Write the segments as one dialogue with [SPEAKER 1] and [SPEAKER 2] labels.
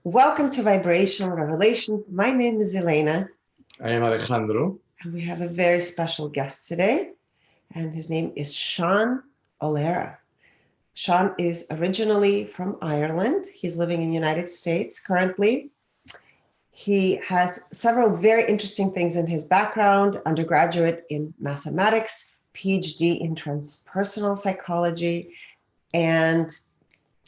[SPEAKER 1] Welcome to Vibrational Revelations. My name is Elena.
[SPEAKER 2] I am Alejandro.
[SPEAKER 1] And we have a very special guest today, and his name is Sean O'Leary. Sean is originally from Ireland. He's living in the United States currently. He has several very interesting things in his background: undergraduate in mathematics, PhD in transpersonal psychology, and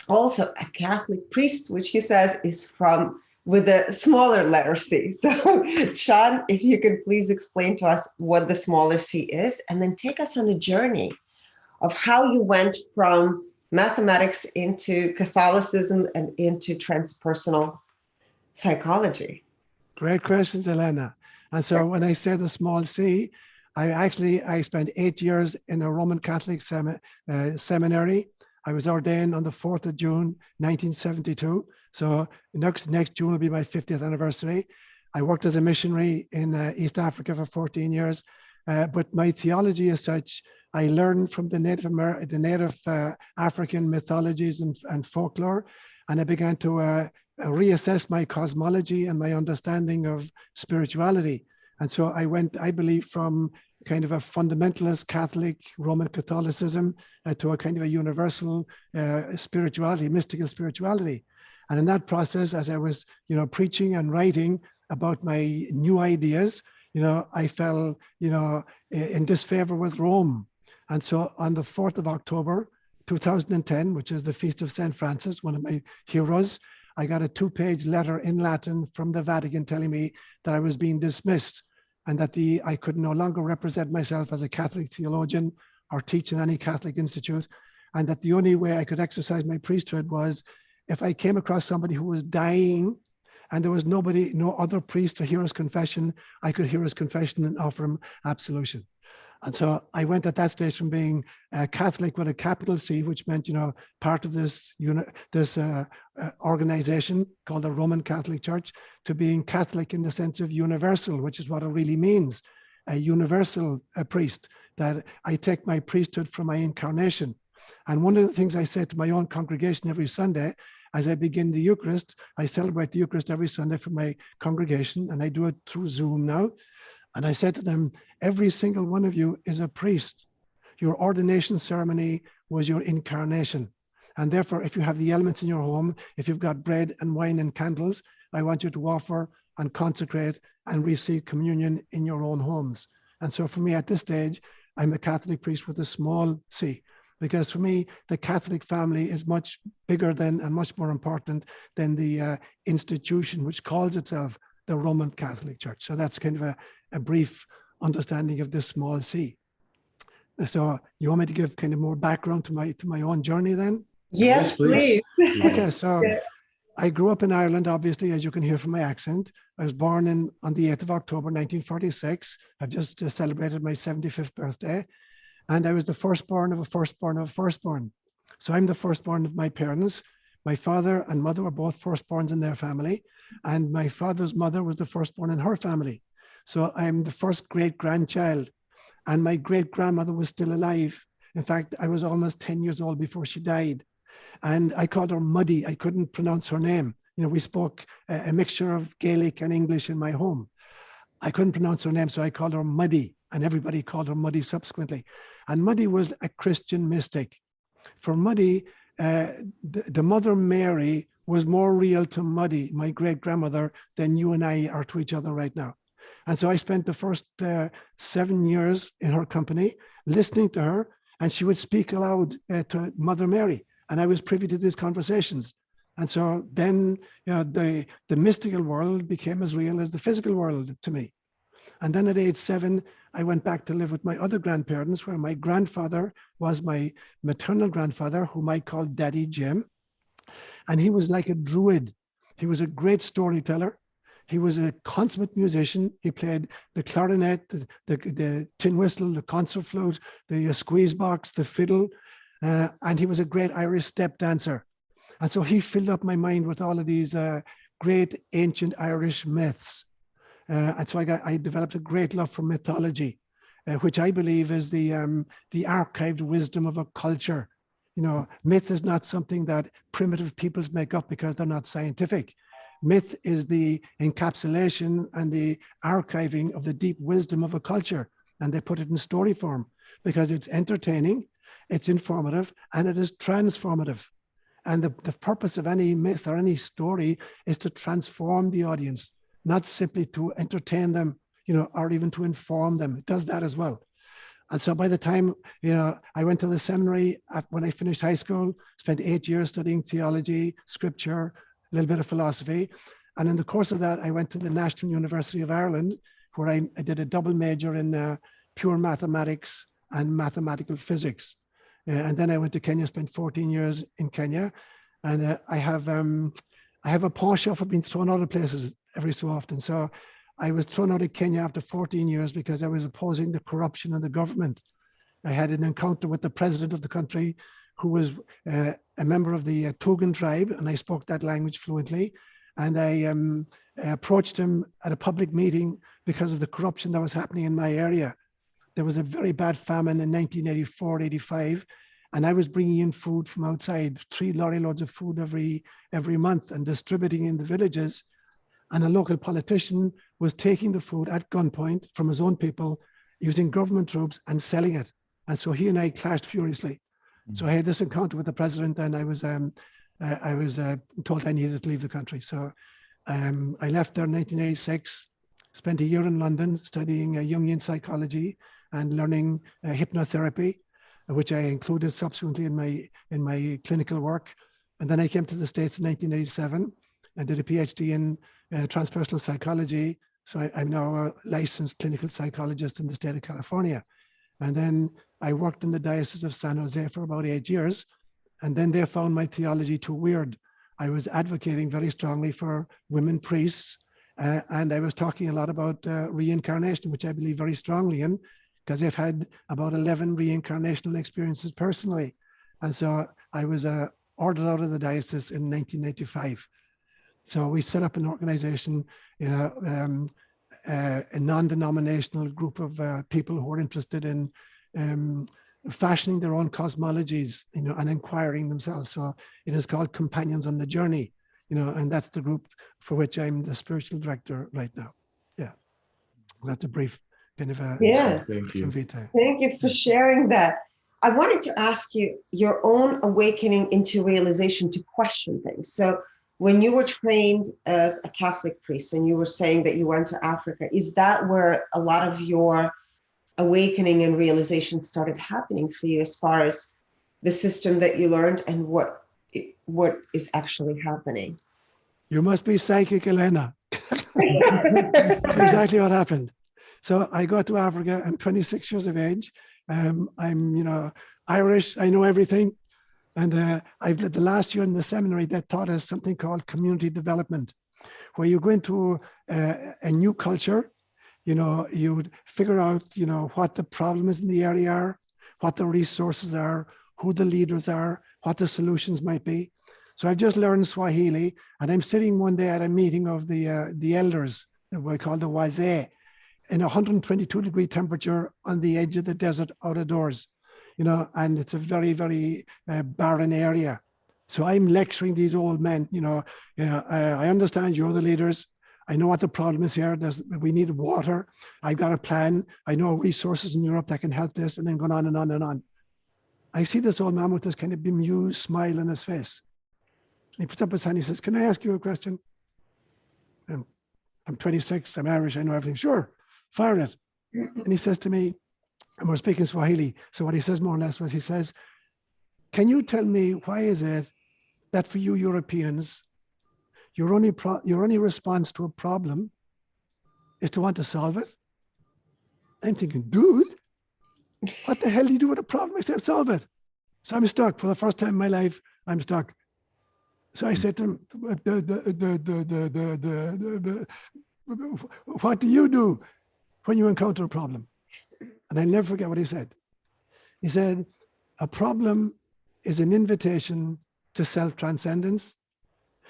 [SPEAKER 1] also a Catholic priest, which he says is from with a smaller letter C. So, Sean, if you could please explain to us what the smaller C is, and then take us on a journey of how you went from mathematics into Catholicism and into transpersonal psychology.
[SPEAKER 3] Great questions, Elena. And so when I say the small C, I spent 8 years in a Roman Catholic seminary. I was ordained on the 4th of June, 1972. So next June will be my 50th anniversary. I worked as a missionary in East Africa for 14 years. But my theology as such, I learned from the native African mythologies and folklore. And I began to reassess my cosmology and my understanding of spirituality. And so I went, I believe, from kind of a fundamentalist Catholic Roman Catholicism to a kind of a universal spirituality, mystical spirituality. And in that process, as I was, preaching and writing about my new ideas, I fell, in disfavor with Rome. And so on the 4th of October, 2010, which is the Feast of St. Francis, one of my heroes, I got a 2-page letter in Latin from the Vatican telling me that I was being dismissed and that I could no longer represent myself as a Catholic theologian or teach in any Catholic institute, and that the only way I could exercise my priesthood was if I came across somebody who was dying and there was no other priest to hear his confession, I could hear his confession and offer him absolution. And so I went at that stage from being Catholic with a capital C, which meant, part of this organization called the Roman Catholic Church, to being Catholic in the sense of universal, which is what it really means, a universal priest, that I take my priesthood from my incarnation. And one of the things I say to my own congregation every Sunday, as I begin the Eucharist, I celebrate the Eucharist every Sunday for my congregation, and I do it through Zoom now. And I said to them, every single one of you is a priest. Your ordination ceremony was your incarnation. And therefore, if you have the elements in your home, if you've got bread and wine and candles, I want you to offer and consecrate and receive communion in your own homes. And so for me at this stage, I'm a Catholic priest with a small c, because for me, the Catholic family is much bigger than and much more important than the institution which calls itself the Roman Catholic Church. So that's kind of a brief understanding of this small c. So you want me to give kind of more background to my own journey then?
[SPEAKER 1] Yes, please.
[SPEAKER 3] Okay, so I grew up in Ireland, obviously, as you can hear from my accent. I was born on the 8th of October, 1946. I've just celebrated my 75th birthday. And I was the firstborn of a firstborn of a firstborn. So I'm the firstborn of my parents. My father and mother were both firstborns in their family. And my father's mother was the firstborn in her family. So I'm the first great-grandchild. And my great-grandmother was still alive. In fact, I was almost 10 years old before she died. And I called her Muddy. I couldn't pronounce her name. We spoke a mixture of Gaelic and English in my home. I couldn't pronounce her name, so I called her Muddy. And everybody called her Muddy subsequently. And Muddy was a Christian mystic. For Muddy, the Mother Mary was more real to Muddy, my great-grandmother, than you and I are to each other right now. And so I spent the first 7 years in her company, listening to her, and she would speak aloud to Mother Mary. And I was privy to these conversations. And so then, the mystical world became as real as the physical world to me. And then at age 7, I went back to live with my other grandparents, where my grandfather was my maternal grandfather, whom I called Daddy Jim. And he was like a druid. He was a great storyteller. He was a consummate musician. He played the clarinet, the tin whistle, the concert flute, the squeeze box, the fiddle, and he was a great Irish step dancer. And so he filled up my mind with all of these great ancient Irish myths. And so I developed a great love for mythology, which I believe is the archived wisdom of a culture. You know, myth is not something that primitive peoples make up because they're not scientific. Myth is the encapsulation and the archiving of the deep wisdom of a culture, and they put it in story form because it's entertaining, it's informative, and it is transformative. And the purpose of any myth or any story is to transform the audience, not simply to entertain them, you know, or even to inform them. It does that as well. And so by the time, you know, I went to the seminary when I finished high school, spent 8 years studying theology, scripture, a little bit of philosophy. And in the course of that, I went to the National University of Ireland, where I did a double major in pure mathematics and mathematical physics. And then I went to Kenya, spent 14 years in Kenya. And I have a penchant for being thrown out of places every so often. So I was thrown out of Kenya after 14 years because I was opposing the corruption of the government. I had an encounter with the president of the country, who was a member of the Tugen tribe, and I spoke that language fluently. And I approached him at a public meeting because of the corruption that was happening in my area. There was a very bad famine in 1984, 85, and I was bringing in food from outside, 3 lorry loads of food every month and distributing in the villages. And a local politician was taking the food at gunpoint from his own people, using government troops and selling it. And so he and I clashed furiously. So I had this encounter with the president, and I was told I needed to leave the country. So I left there in 1986, spent a year in London studying Jungian psychology and learning hypnotherapy, which I included subsequently in my clinical work. And then I came to the States in 1987 and did a PhD in transpersonal psychology. So I'm now a licensed clinical psychologist in the state of California. And then I worked in the Diocese of San Jose for about 8 years. And then they found my theology too weird. I was advocating very strongly for women priests. And I was talking a lot about reincarnation, which I believe very strongly in, because I've had about 11 reincarnational experiences personally. And so I was ordered out of the diocese in 1995. So we set up an organization, you know, a non-denominational group of people who are interested in fashioning their own cosmologies, you know, and inquiring themselves. So it is called Companions on the Journey, you know, and that's the group for which I'm the spiritual director right now. Yeah, that's a brief kind of a
[SPEAKER 1] yes.
[SPEAKER 2] Thank you.
[SPEAKER 1] Thank you for sharing that. I wanted to ask you your own awakening into realization to question things. So when you were trained as a Catholic priest and you were saying that you went to Africa, is that where a lot of your awakening and realization started happening for you as far as the system that you learned and what is actually happening?
[SPEAKER 3] You must be psychic, Elena. That's exactly what happened. So I got to Africa. I'm 26 years of age. I'm, you know, Irish. I know everything. And I've lived the last year in the seminary that taught us something called community development, where you go into a new culture, you know, you'd figure out, you know, what the problem is in the area are, what the resources are, who the leaders are, what the solutions might be. So I've just learned Swahili, and I'm sitting one day at a meeting of the elders, that we call the Wazee, in 122-degree temperature on the edge of the desert out of doors. You know, and it's a very, very barren area. So I'm lecturing these old men, you know, I understand you're the leaders. I know what the problem is here. We need water. I've got a plan. I know resources in Europe that can help this, and then going on and on and on. I see this old man with this kind of bemused smile on his face. He puts up his hand, he says, "Can I ask you a question?" And I'm 26, I'm Irish, I know everything. Sure, fire it. And he says to me, and we're speaking Swahili. So what he says more or less was, he says, "Can you tell me why is it that for you Europeans, your only response to a problem is to want to solve it?" I'm thinking, dude, what the hell do you do with a problem except solve it? So I'm stuck. For the first time in my life, I'm stuck. So I said to him, "What do you do when you encounter a problem?" And I'll never forget what he said. He said, "A problem is an invitation to self-transcendence.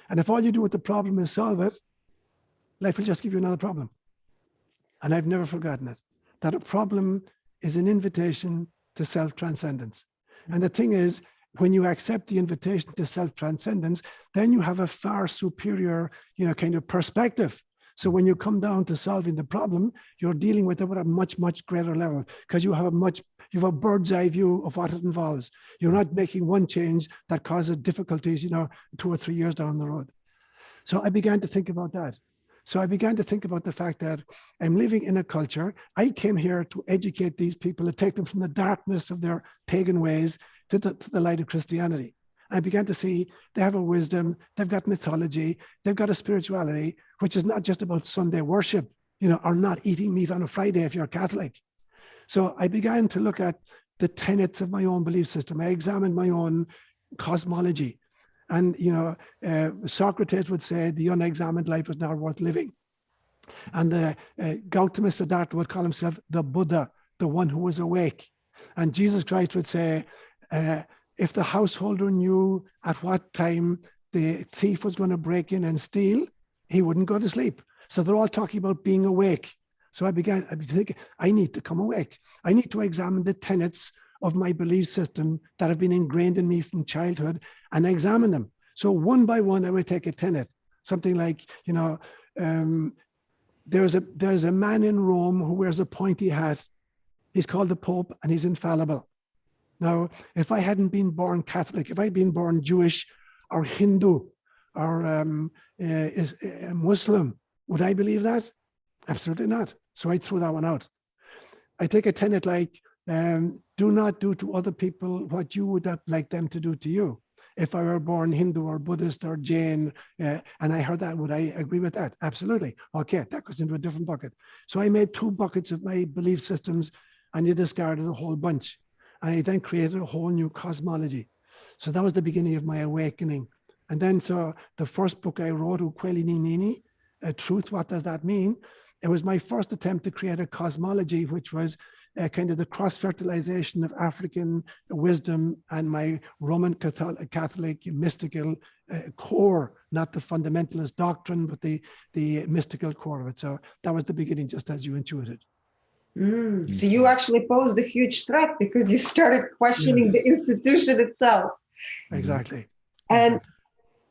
[SPEAKER 3] And if all you do with the problem is solve it, life will just give you another problem." And I've never forgotten it, that a problem is an invitation to self-transcendence. And the thing is, when you accept the invitation to self-transcendence, then you have a far superior, kind of perspective. So when you come down to solving the problem, you're dealing with it at a much, much greater level, because you have a bird's eye view of what it involves. You're not making one change that causes difficulties, 2 or 3 years down the road. So I began to think about that. So I began to think about the fact that I'm living in a culture. I came here to educate these people, to take them from the darkness of their pagan ways to the light of Christianity. I began to see they have a wisdom, they've got mythology, they've got a spirituality, which is not just about Sunday worship, or not eating meat on a Friday if you're Catholic. So I began to look at the tenets of my own belief system. I examined my own cosmology. And, Socrates would say the unexamined life is not worth living. And the Gautama Siddhartha would call himself the Buddha, the one who was awake. And Jesus Christ would say, if the householder knew at what time the thief was going to break in and steal, he wouldn't go to sleep. So they're all talking about being awake. So I began thinking, I need to come awake. I need to examine the tenets of my belief system that have been ingrained in me from childhood and examine them. So one by one, I would take a tenet, something like, there's a man in Rome who wears a pointy hat. He's called the Pope and he's infallible. Now, if I hadn't been born Catholic, if I'd been born Jewish or Hindu or Muslim, would I believe that? Absolutely not. So I threw that one out. I take a tenet like, do not do to other people what you would not like them to do to you. If I were born Hindu or Buddhist or Jain, and I heard that, would I agree with that? Absolutely. Okay, that goes into a different bucket. So I made 2 buckets of my belief systems, and you discarded a whole bunch. And I then created a whole new cosmology. So that was the beginning of my awakening. And then, so the first book I wrote, Ukweli Nini, Truth, What Does That Mean? It was my first attempt to create a cosmology, which was kind of the cross-fertilization of African wisdom and my Roman Catholic mystical core, not the fundamentalist doctrine, but the mystical core of it. So that was the beginning, just as you intuited.
[SPEAKER 1] So you actually posed a huge threat because you started questioning the institution itself.
[SPEAKER 3] Exactly.
[SPEAKER 1] And,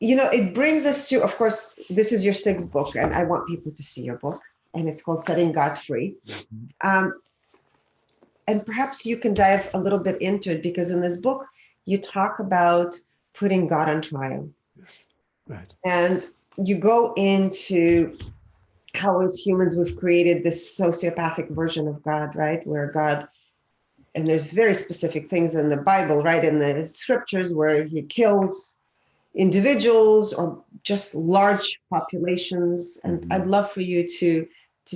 [SPEAKER 1] it brings us to, of course, this is your 6th book, and I want people to see your book, and it's called Setting God Free. And perhaps you can dive a little bit into it, because in this book, you talk about putting God on trial.
[SPEAKER 3] Right.
[SPEAKER 1] And you go into how as humans, we've created this sociopathic version of God, right? Where God, and there's very specific things in the Bible, right? In the scriptures where he kills individuals or just large populations. And I'd love for you to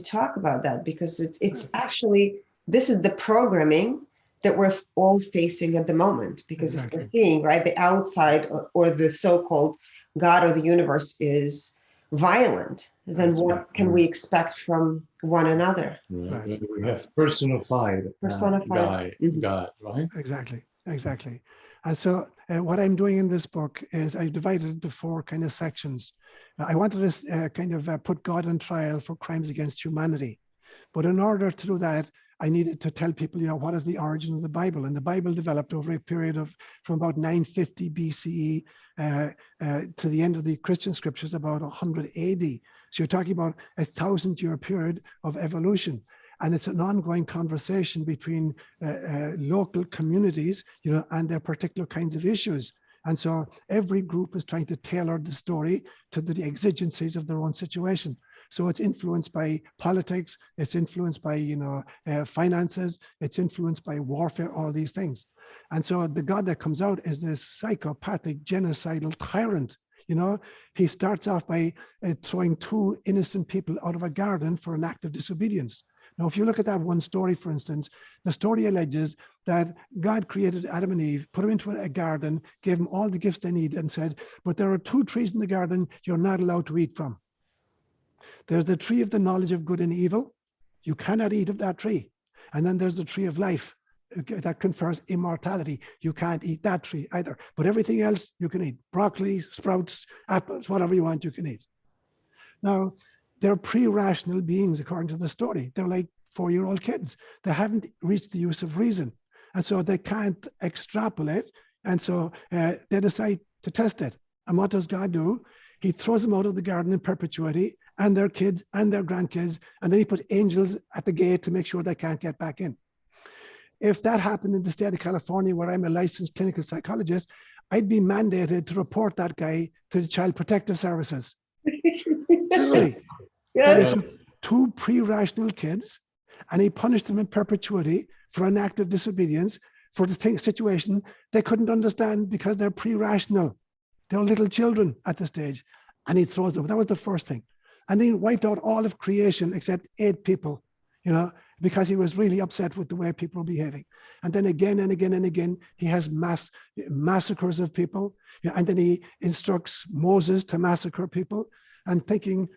[SPEAKER 1] talk about that, because it's actually, this is the programming that we're all facing at the moment, because if we're seeing, right, the outside or the so-called God or the universe is violent, then what can we expect from one another?
[SPEAKER 2] Right. We have personified God, right?
[SPEAKER 3] Exactly. And so what I'm doing in this book is I divided it into 4 kind of sections. I wanted to kind of put God on trial for crimes against humanity. But in order to do that, I needed to tell people, what is the origin of the Bible? And the Bible developed over a period of from about 950 BCE to the end of the Christian scriptures, about 100 AD. So you're talking about a 1,000-year period of evolution. And it's an ongoing conversation between local communities, and their particular kinds of issues. And so every group is trying to tailor the story to the exigencies of their own situation. So it's influenced by politics, it's influenced by, finances, it's influenced by warfare, all these things. And so the God that comes out is this psychopathic, genocidal tyrant. He starts off by throwing 2 innocent people out of a garden for an act of disobedience. Now, if you look at that one story, for instance, the story alleges that God created Adam and Eve, put them into a garden, gave them all the gifts they needed, and said, but there are 2 trees in the garden you're not allowed to eat from. There's the tree of the knowledge of good and evil. You cannot eat of that tree. And then there's the tree of life that confers immortality. You can't eat that tree either. But everything else you can eat. Broccoli, sprouts, apples, whatever you want, you can eat. Now, they're pre-rational beings, according to the story. They're like 4-year-old kids. They haven't reached the use of reason. And so they can't extrapolate, And so they decide to test it. And what does God do? He throws them out of the garden in perpetuity, and their kids and their grandkids, and then he puts angels at the gate to make sure they can't get back in. If that happened in the state of California, where I'm a licensed clinical psychologist, I'd be mandated to report that guy to the Child Protective Services. Literally.
[SPEAKER 1] Yes.
[SPEAKER 3] Two pre-rational kids, and he punished them in perpetuity for an act of disobedience for the situation they couldn't understand because they're pre-rational. They're little children at the stage, and he throws them. That was the first thing. And then he wiped out all of creation except 8 people, because he was really upset with the way people were behaving. And then again and again and again, he has massacres of people. And then he instructs Moses to massacre people, and thinking,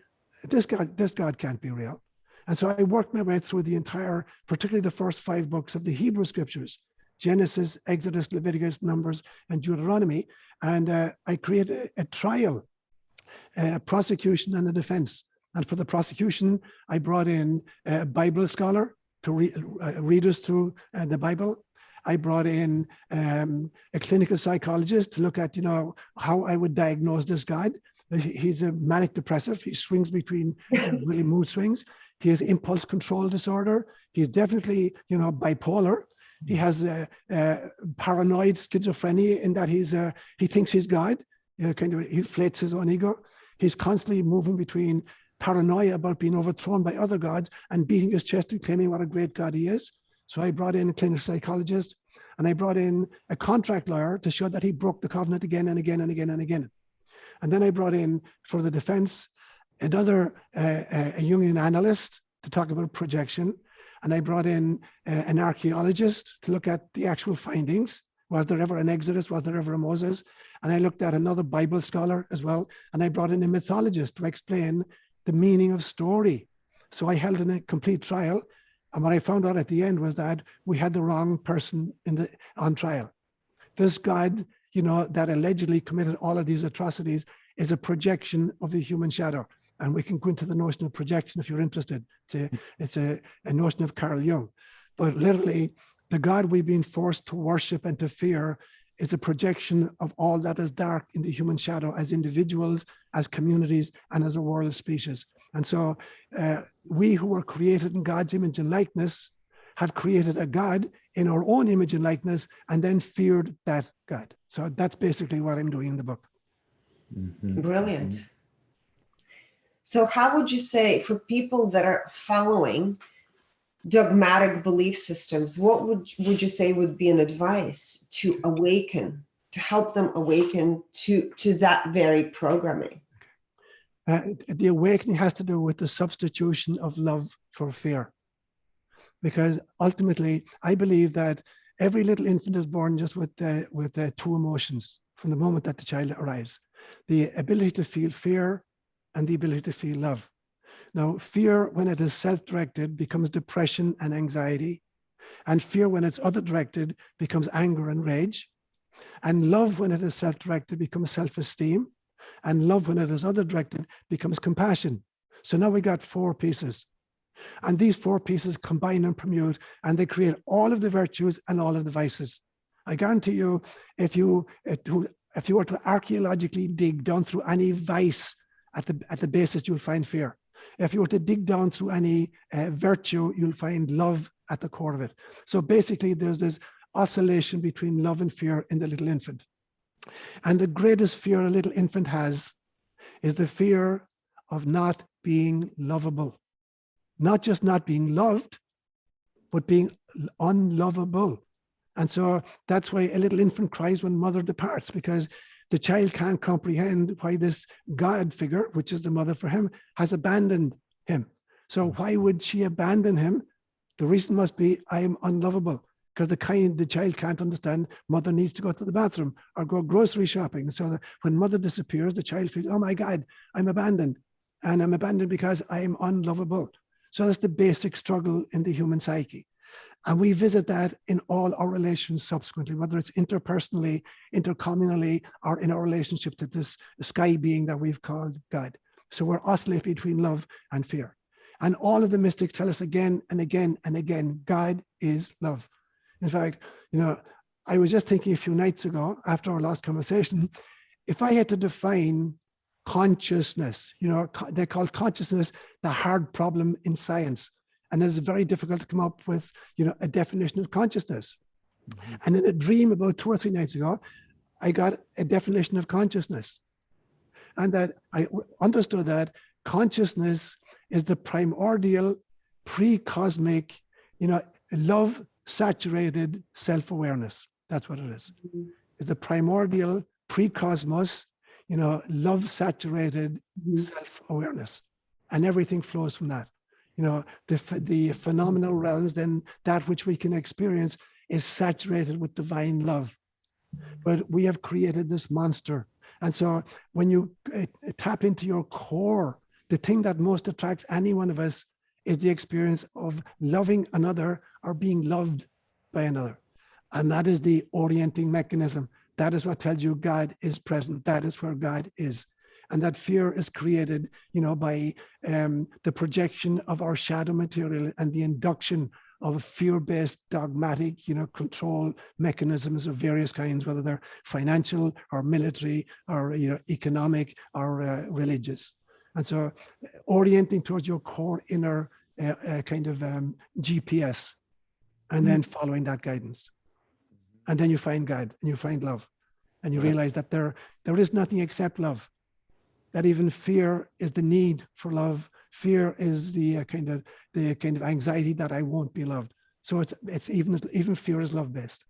[SPEAKER 3] this God can't be real. And so I worked my way through the entire, particularly the first 5 books of the Hebrew scriptures, Genesis, Exodus, Leviticus, Numbers, and Deuteronomy. And I created a trial, a prosecution and a defense. And for the prosecution, I brought in a Bible scholar to read us through the Bible. I brought in a clinical psychologist to look at, how I would diagnose this God. He's a manic depressive. He swings between really mood swings. He has impulse control disorder. He's definitely, bipolar. He has paranoid schizophrenia in that he thinks he's God. He inflates his own ego. He's constantly moving between paranoia about being overthrown by other gods and beating his chest and claiming what a great God he is. So I brought in a clinical psychologist, and I brought in a contract lawyer to show that he broke the covenant again and again and again and again. And then I brought in, for the defense, another a Jungian analyst to talk about projection. And I brought in an archaeologist to look at the actual findings. Was there ever an Exodus? Was there ever a Moses? And I looked at another Bible scholar as well. And I brought in a mythologist to explain the meaning of story. So I held a complete trial. And what I found out at the end was that we had the wrong person on trial. This God, that allegedly committed all of these atrocities is a projection of the human shadow. And we can go into the notion of projection if you're interested. It's a notion of Carl Jung. But literally, the God we've been forced to worship and to fear is a projection of all that is dark in the human shadow as individuals, as communities, and as a world species. And so we who were created in God's image and likeness have created a God in our own image and likeness and then feared that God. So that's basically what I'm doing in the book.
[SPEAKER 2] Mm-hmm.
[SPEAKER 1] Brilliant. So how would you say, for people that are following dogmatic belief systems, what would you say would be an advice to awaken, to help them awaken to that very programming?
[SPEAKER 3] The awakening has to do with the substitution of love for fear. Because ultimately, I believe that every little infant is born just with 2 emotions from the moment that the child arrives. The ability to feel fear and the ability to feel love. Now, fear, when it is self-directed, becomes depression and anxiety. And fear, when it's other-directed, becomes anger and rage. And love, when it is self-directed, becomes self-esteem. And love, when it is other-directed, becomes compassion. So now we got 4 pieces. And these 4 pieces combine and permute, and they create all of the virtues and all of the vices. I guarantee you, if you were to archaeologically dig down through any vice at the basis, you'll find fear. If you were to dig down through any virtue, you'll find love at the core of it. So basically, there's this oscillation between love and fear in the little infant. And the greatest fear a little infant has is the fear of not being lovable. Not just not being loved, but being unlovable. And so that's why a little infant cries when mother departs, because the child can't comprehend why this God figure, which is the mother for him, has abandoned him. So why would she abandon him? The reason must be, I am unlovable, because the child can't understand mother needs to go to the bathroom or go grocery shopping. So that when mother disappears, the child feels, oh my God, I'm abandoned. And I'm abandoned because I am unlovable. So that's the basic struggle in the human psyche. And we visit that in all our relations subsequently, whether it's interpersonally, intercommunally, or in our relationship to this sky being that we've called God. So we're oscillating between love and fear. And all of the mystics tell us again and again and again, God is love. In fact, I was just thinking a few nights ago, after our last conversation, if I had to define consciousness, they call consciousness the hard problem in science. And it's very difficult to come up with, a definition of consciousness. Mm-hmm. And in a dream about 2 or 3 nights ago, I got a definition of consciousness. And that I understood that consciousness is the primordial, pre-cosmic, love-saturated self-awareness. That's what it is. Mm-hmm. It's the primordial, pre-cosmos, love-saturated mm-hmm. self-awareness. And everything flows from that. The phenomenal realms, then that which we can experience is saturated with divine love. But we have created this monster. And so when you tap into your core, the thing that most attracts any one of us is the experience of loving another or being loved by another. And that is the orienting mechanism. That is what tells you God is present. That is where God is. And that fear is created, by the projection of our shadow material and the induction of fear-based dogmatic, control mechanisms of various kinds, whether they're financial or military or, economic or religious. And so orienting towards your core inner kind of GPS, and then following that guidance. And then you find God and you find love, and you realize that there is nothing except love. That even fear is the need for love. Fear is the kind of anxiety that I won't be loved. So it's even fear is love based.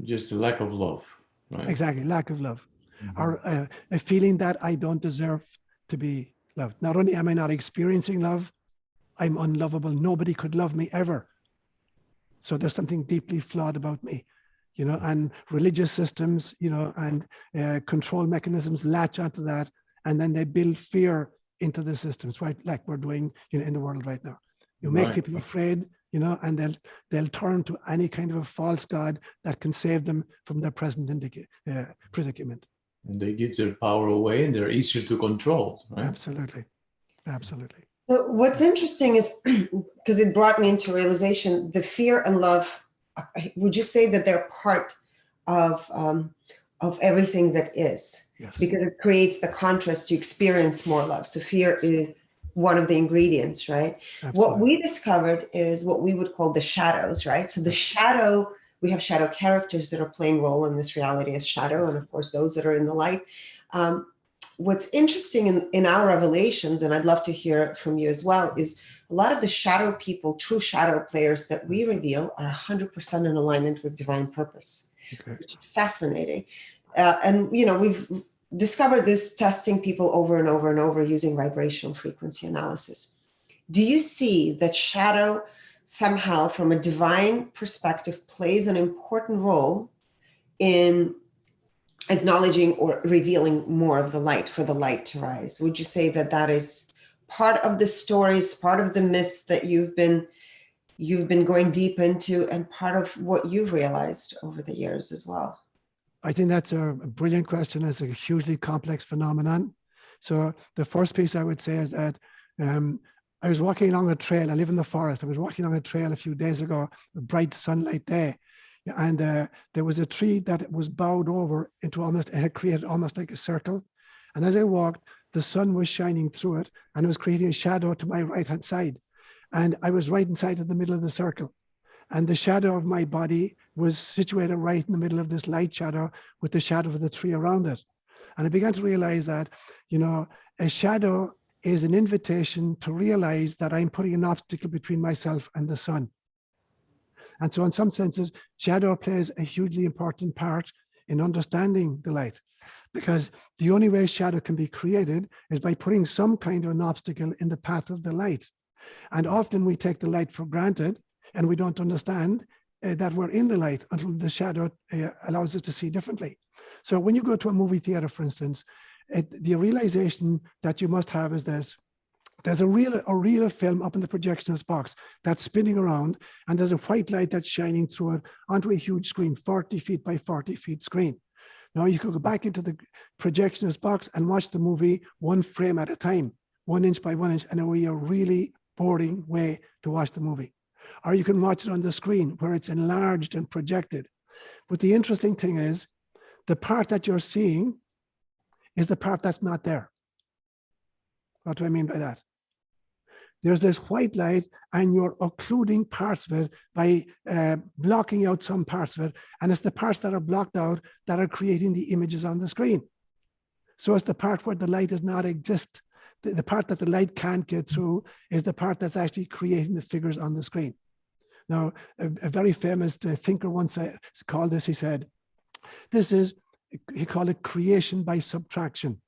[SPEAKER 2] Just a lack of love, right?
[SPEAKER 3] Exactly, lack of love, or a feeling that I don't deserve to be loved. Not only am I not experiencing love, I'm unlovable. Nobody could love me ever. So there's something deeply flawed about me, and religious systems, and control mechanisms latch onto that. And then they build fear into the systems, right? Like we're doing, in the world right now. You make people afraid, and they'll turn to any kind of a false god that can save them from their present predicament.
[SPEAKER 2] And they give their power away, and they're easier to control, right?
[SPEAKER 3] Absolutely, absolutely.
[SPEAKER 1] So what's interesting is, because it brought me into realization, the fear and love, would you say that they're part of everything that is?
[SPEAKER 3] Yes.
[SPEAKER 1] Because it creates the contrast to experience more love. So fear is one of the ingredients, right? Absolutely. What we discovered is what we would call the shadows, right? So the shadow, we have shadow characters that are playing role in this reality as shadow, and of course those that are in the light. What's interesting in our revelations, and I'd love to hear from you as well, is a lot of the shadow people, true shadow players that we reveal are 100% in alignment with divine purpose, which is fascinating. And, we've discovered this testing people over and over and over using vibrational frequency analysis. Do you see that shadow somehow from a divine perspective plays an important role in acknowledging or revealing more of the light for the light to rise? Would you say that that is part of the stories, part of the myths that you've been going deep into, and part of what you've realized over the years as well?
[SPEAKER 3] I think that's a brilliant question. It's a hugely complex phenomenon. So the first piece I would say is that I was walking along a trail. I live in the forest. I was walking along a trail a few days ago, a bright sunlight day. And there was a tree that was bowed over into it had created almost like a circle. And as I walked, the sun was shining through it, and it was creating a shadow to my right-hand side. And I was right inside of the middle of the circle. And the shadow of my body was situated right in the middle of this light shadow with the shadow of the tree around it. And I began to realize that, a shadow is an invitation to realize that I'm putting an obstacle between myself and the sun. And so in some senses, shadow plays a hugely important part in understanding the light, because the only way shadow can be created is by putting some kind of an obstacle in the path of the light. And often we take the light for granted, and we don't understand that we're in the light until the shadow allows us to see differently. So when you go to a movie theater, for instance, the realization that you must have is this: there's a real film up in the projectionist box that's spinning around, and there's a white light that's shining through it onto a huge screen, 40 feet by 40 feet screen. Now you could go back into the projectionist box and watch the movie one frame at a time, 1 inch by 1 inch, and it will be a really boring way to watch the movie. Or you can watch it on the screen where it's enlarged and projected. But the interesting thing is, the part that you're seeing is the part that's not there. What do I mean by that? There's this white light and you're occluding parts of it by blocking out some parts of it. And it's the parts that are blocked out that are creating the images on the screen. So it's the part where the light does not exist. The part that the light can't get through is the part that's actually creating the figures on the screen. Now, a very famous thinker once called this, he said, he called it creation by subtraction.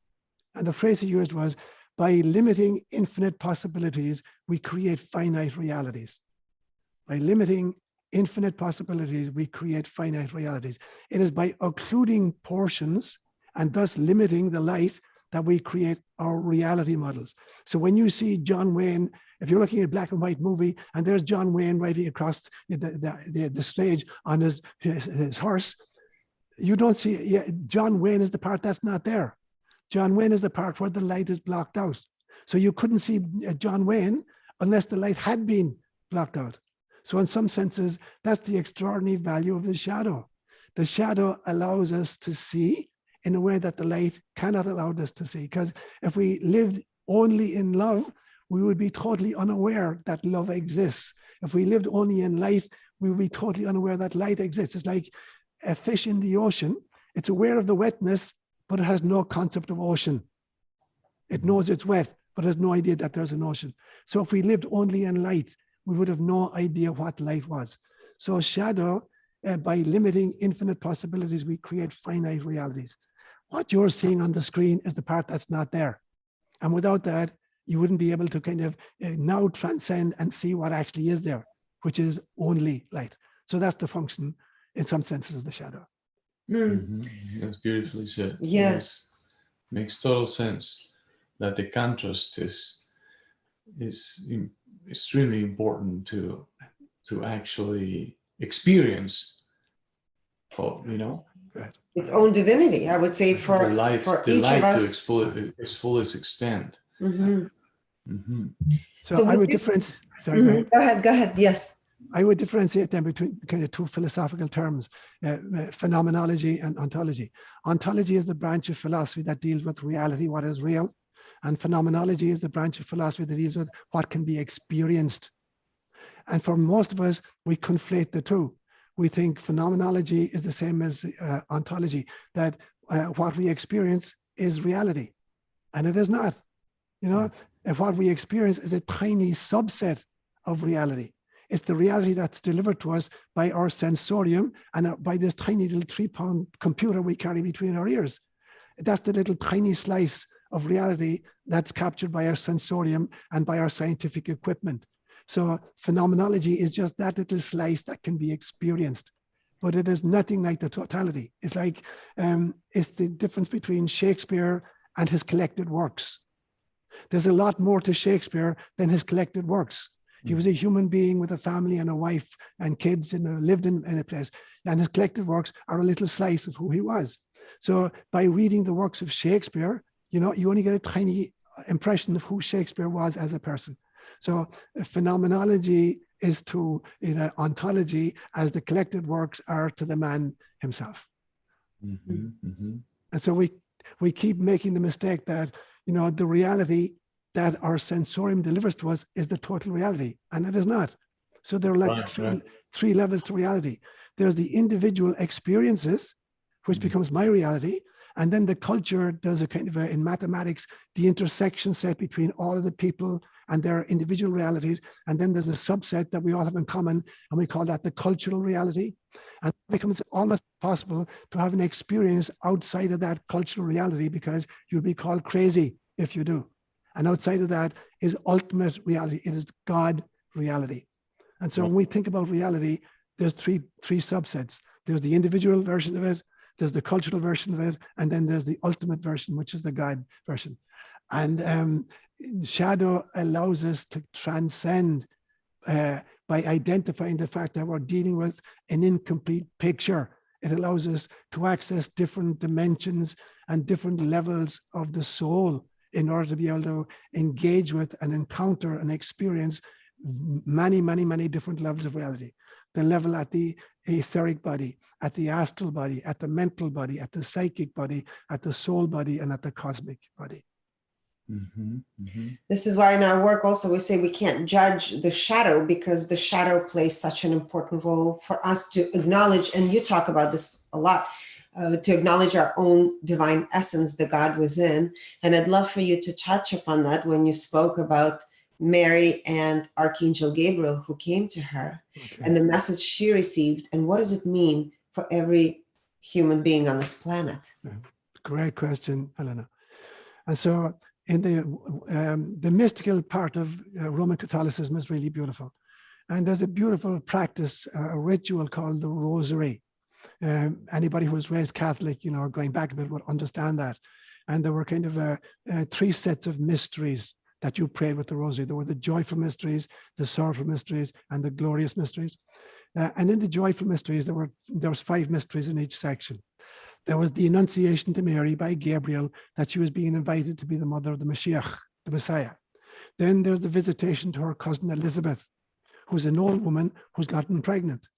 [SPEAKER 3] And the phrase he used was, by limiting infinite possibilities, we create finite realities. By limiting infinite possibilities, we create finite realities. It is by occluding portions and thus limiting the light that we create our reality models. So when you see John Wayne, if you're looking at a black and white movie and there's John Wayne riding across the stage on his horse, you don't see, John Wayne is the part that's not there. John Wayne is the part where the light is blocked out. So you couldn't see John Wayne unless the light had been blocked out. So in some senses, that's the extraordinary value of the shadow. The shadow allows us to see in a way that the light cannot allow us to see. Because if we lived only in love, we would be totally unaware that love exists. If we lived only in light, we would be totally unaware that light exists. It's like a fish in the ocean. It's aware of the wetness, but it has no concept of ocean. It knows it's wet, but has no idea that there's an ocean. So if we lived only in light, we would have no idea what light was. So shadow, by limiting infinite possibilities, we create finite realities. What you're seeing on the screen is the part that's not there. And without that, you wouldn't be able to kind of now transcend and see what actually is there, which is only light. So that's the function, in some senses, of the shadow.
[SPEAKER 2] That's beautifully said.
[SPEAKER 1] Yes.
[SPEAKER 2] Makes total sense that the contrast is extremely important to actually experience,
[SPEAKER 3] Right.
[SPEAKER 1] Its own divinity, I would say, for
[SPEAKER 2] the light
[SPEAKER 1] each of us.
[SPEAKER 2] to its fullest extent.
[SPEAKER 3] So I would differentiate. Sorry,
[SPEAKER 1] Go ahead. Yes.
[SPEAKER 3] I would differentiate them between kind of two philosophical terms, phenomenology and ontology. Ontology is the branch of philosophy that deals with reality, what is real. And phenomenology is the branch of philosophy that deals with what can be experienced. And for most of us, we conflate the two. We think phenomenology is the same as ontology, that what we experience is reality. And it is not. If what we experience is a tiny subset of reality. It's the reality that's delivered to us by our sensorium and by this tiny little 3-pound computer we carry between our ears. That's the little tiny slice of reality that's captured by our sensorium and by our scientific equipment. So phenomenology is just that little slice that can be experienced, but it is nothing like the totality. It's like, it's the difference between Shakespeare and his collected works. There's a lot more to Shakespeare than his collected works. He was a human being with a family and a wife and kids and lived in a place. And his collected works are a little slice of who he was. So by reading the works of Shakespeare, you only get a tiny impression of who Shakespeare was as a person. So phenomenology is to ontology as the collected works are to the man himself. And so we keep making the mistake that, the reality that our sensorium delivers to us is the total reality, and it is not. So there are like three levels to reality. There's the individual experiences, which becomes my reality, and then the culture does a kind of in mathematics, the intersection set between all of the people and their individual realities, and then there's a subset that we all have in common, and we call that the cultural reality. And it becomes almost possible to have an experience outside of that cultural reality because you'll be called crazy if you do. And outside of that is ultimate reality. It is God reality. And so when we think about reality, there's three subsets. There's the individual version of it, there's the cultural version of it, and then there's the ultimate version, which is the God version. And shadow allows us to transcend by identifying the fact that we're dealing with an incomplete picture. It allows us to access different dimensions and different levels of the soul in order to be able to engage with and encounter and experience many, many, many different levels of reality. The level at the etheric body, at the astral body, at the mental body, at the psychic body, at the soul body, and at the cosmic body.
[SPEAKER 1] This is why in our work also we say we can't judge the shadow, because the shadow plays such an important role for us to acknowledge, and you talk about this a lot, to acknowledge our own divine essence, the God within. And I'd love for you to touch upon that when you spoke about Mary and Archangel Gabriel who came to her, and the message she received, and what does it mean for every human being on this planet?
[SPEAKER 3] Great question, Elena. And so in the mystical part of Roman Catholicism is really beautiful. And there's a beautiful practice, a ritual called the Rosary. Anybody who was raised Catholic, going back a bit would understand that. And there were kind of 3 sets of mysteries that you prayed with the Rosary. There were the joyful mysteries, the sorrowful mysteries, and the glorious mysteries. And in the joyful mysteries, there was 5 mysteries in each section. There was the Annunciation to Mary by Gabriel that she was being invited to be the mother of the Mashiach, the Messiah. Then there's the visitation to her cousin Elizabeth, who's an old woman who's gotten pregnant.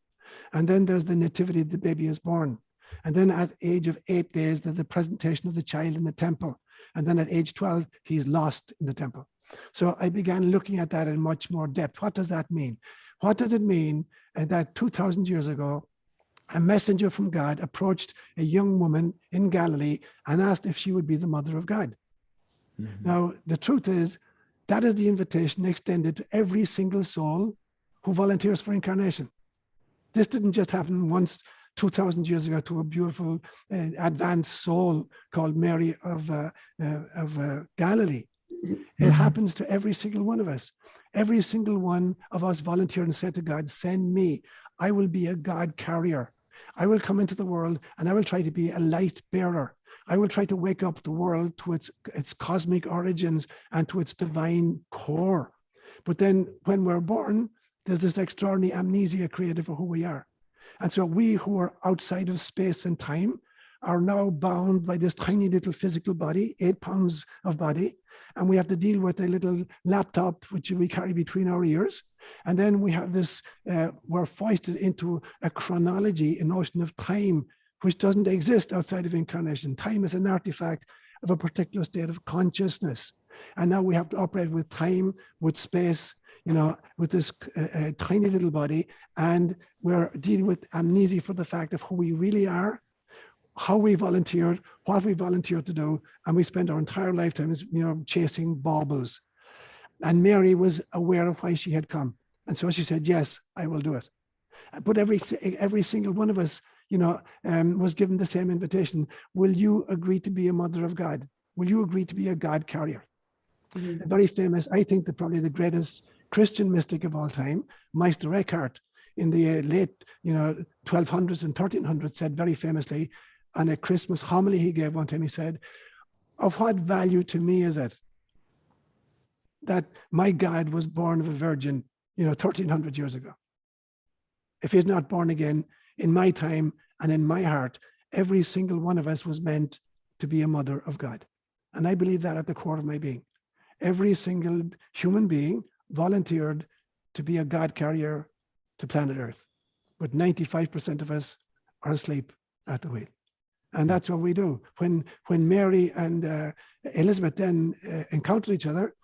[SPEAKER 3] And then there's the nativity, the baby is born. And then at age of 8 days, there's the presentation of the child in the temple. And then at age 12, he's lost in the temple. So I began looking at that in much more depth. What does that mean? What does it mean that 2,000 years ago, a messenger from God approached a young woman in Galilee and asked if she would be the mother of God? Now, the truth is, that is the invitation extended to every single soul who volunteers for incarnation. This didn't just happen once 2,000 years ago to a beautiful advanced soul called Mary of Galilee. It happens to every single one of us. Every single one of us volunteered and said to God, send me. I will be a God carrier. I will come into the world and I will try to be a light bearer. I will try to wake up the world to its cosmic origins and to its divine core. But then when we're born, there's this extraordinary amnesia created for who we are. And so we who are outside of space and time are now bound by this tiny little physical body, 8 pounds of body, and we have to deal with a little laptop which we carry between our ears. And then we have this, we're foisted into a chronology, a notion of time, which doesn't exist outside of incarnation. Time is an artifact of a particular state of consciousness. And now we have to operate with time, with space, with this tiny little body, and we're dealing with amnesia for the fact of who we really are, how we volunteered, what we volunteered to do, and we spend our entire lifetimes, chasing baubles. And Mary was aware of why she had come, and so she said, "Yes, I will do it." But every single one of us, was given the same invitation. Will you agree to be a mother of God? Will you agree to be a God carrier? Very famous, I think, probably the greatest Christian mystic of all time, Meister Eckhart, in the late 1200s and 1300s, said very famously, on a Christmas homily he gave one time, he said, "Of what value to me is it that my God was born of a virgin 1300 years ago? If he's not born again, in my time and in my heart, every single one of us was meant to be a mother of God." And I believe that at the core of my being. Every single human being volunteered to be a God carrier to planet Earth. But 95% of us are asleep at the wheel. And that's what we do. When Mary and Elizabeth then encountered each other,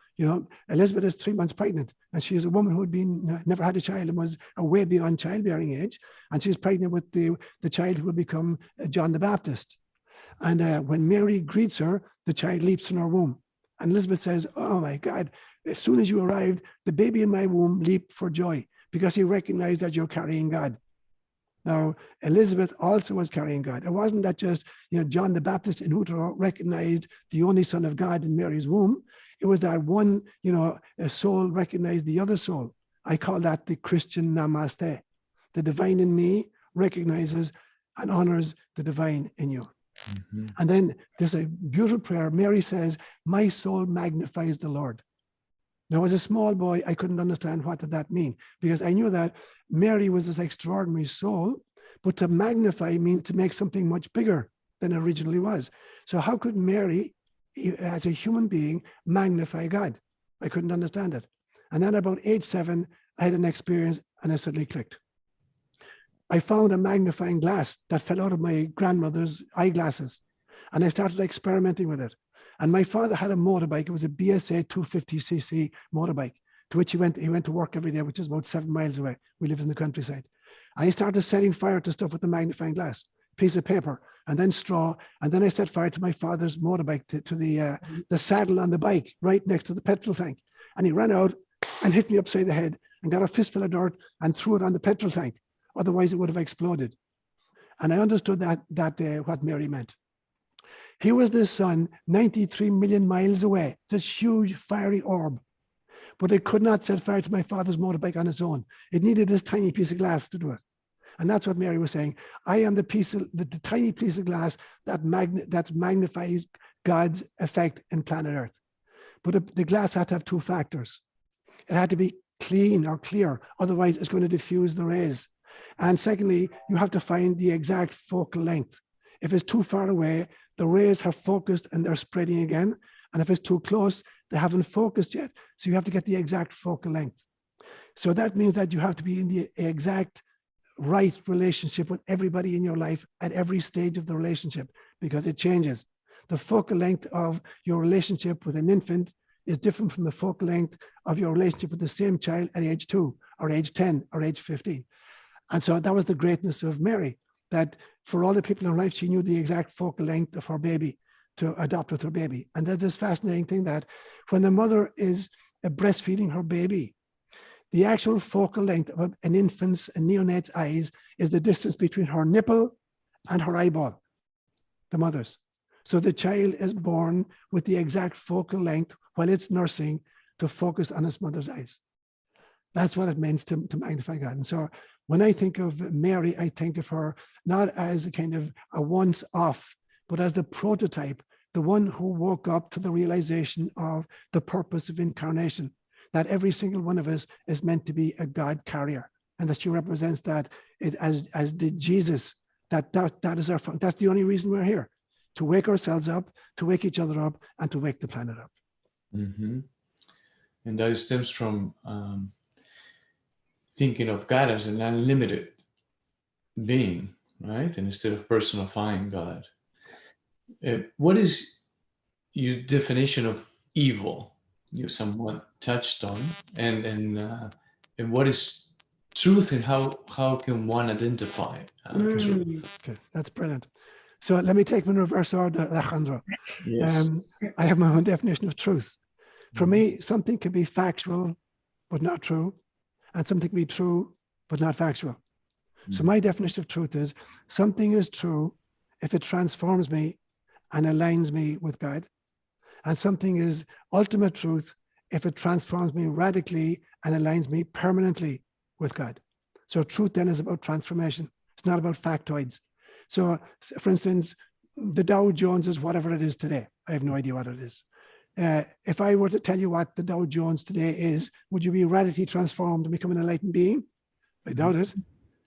[SPEAKER 3] Elizabeth is 3 months pregnant, and she is a woman who had never had a child and was way beyond childbearing age, and she's pregnant with the child who will become John the Baptist. And when Mary greets her, the child leaps in her womb. And Elizabeth says, "Oh my God, as soon as you arrived, the baby in my womb leaped for joy because he recognized that you're carrying God." Now, Elizabeth also was carrying God. It wasn't that just, John the Baptist in utero recognized the only son of God in Mary's womb. It was that one, a soul recognized the other soul. I call that the Christian namaste. The divine in me recognizes and honors the divine in you. And then there's a beautiful prayer. Mary says, "My soul magnifies the Lord." Now, as a small boy, I couldn't understand what did that mean, because I knew that Mary was this extraordinary soul, but to magnify means to make something much bigger than it originally was. So how could Mary, as a human being, magnify God? I couldn't understand it. And then about age 7, I had an experience and I suddenly clicked. I found a magnifying glass that fell out of my grandmother's eyeglasses, and I started experimenting with it. And my father had a motorbike. It was a BSA 250cc motorbike, to which he went to work every day, which is about 7 miles away. We live in the countryside. I started setting fire to stuff with the magnifying glass, piece of paper, and then straw. And then I set fire to my father's motorbike, to the saddle on the bike right next to the petrol tank. And he ran out and hit me upside the head and got a fistful of dirt and threw it on the petrol tank. Otherwise, it would have exploded. And I understood that day what Mary meant. Here was this sun 93 million miles away, this huge fiery orb. But it could not set fire to my father's motorbike on its own. It needed this tiny piece of glass to do it. And that's what Mary was saying. I am the tiny piece of glass that magnifies God's effect in planet Earth. But the glass had to have two factors. It had to be clean or clear, otherwise it's going to diffuse the rays. And secondly, you have to find the exact focal length. If it's too far away, the rays have focused and they're spreading again. And if it's too close, they haven't focused yet. So you have to get the exact focal length. So that means that you have to be in the exact right relationship with everybody in your life at every stage of the relationship, because it changes. The focal length of your relationship with an infant is different from the focal length of your relationship with the same child at age 2 or age 10 or age 15. And so that was the greatness of Mary, that for all the people in her life, she knew the exact focal length of her baby to adopt with her baby. And there's this fascinating thing that when the mother is breastfeeding her baby, the actual focal length of an infant's, a neonate's eyes is the distance between her nipple and her eyeball, the mother's. So the child is born with the exact focal length while it's nursing to focus on its mother's eyes. That's what it means to magnify God. And so when I think of Mary, I think of her not as a kind of a once off, but as the prototype, the one who woke up to the realization of the purpose of incarnation, that every single one of us is meant to be a God carrier, and that she represents that as did Jesus, that is our, that's the only reason we're here, to wake ourselves up, to wake each other up, and to wake the planet up.
[SPEAKER 2] Mm-hmm. And that stems from thinking of God as an unlimited being, right? And instead of personifying God. What is your definition of evil? You somewhat touched on, and what is truth, and how can one identify truth?
[SPEAKER 3] Okay, that's brilliant. So let me take them in reverse order, Alejandro.
[SPEAKER 2] Yes.
[SPEAKER 3] I have my own definition of truth. For me, something can be factual, but not true, and something can be true, but not factual. So my definition of truth is something is true if it transforms me and aligns me with God. And something is ultimate truth if it transforms me radically and aligns me permanently with God. So truth then is about transformation. It's not about factoids. So for instance, the Dow Jones is whatever it is today. I have no idea what it is. If I were to tell you what the Dow Jones today is, would you be radically transformed and become an enlightened being? I doubt it.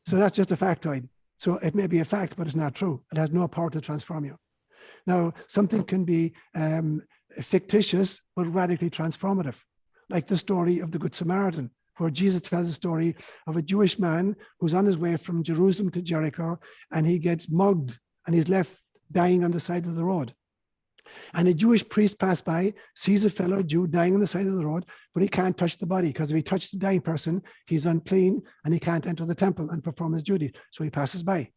[SPEAKER 3] So that's just a factoid. So it may be a fact, but it's not true. It has no power to transform you. Now, something can be fictitious, but radically transformative, like the story of the Good Samaritan, where Jesus tells the story of a Jewish man who's on his way from Jerusalem to Jericho, and he gets mugged and he's left dying on the side of the road. And a Jewish priest passed by, sees a fellow Jew dying on the side of the road, but he can't touch the body, because if he touches the dying person, he's unclean and he can't enter the temple and perform his duty. So he passes by.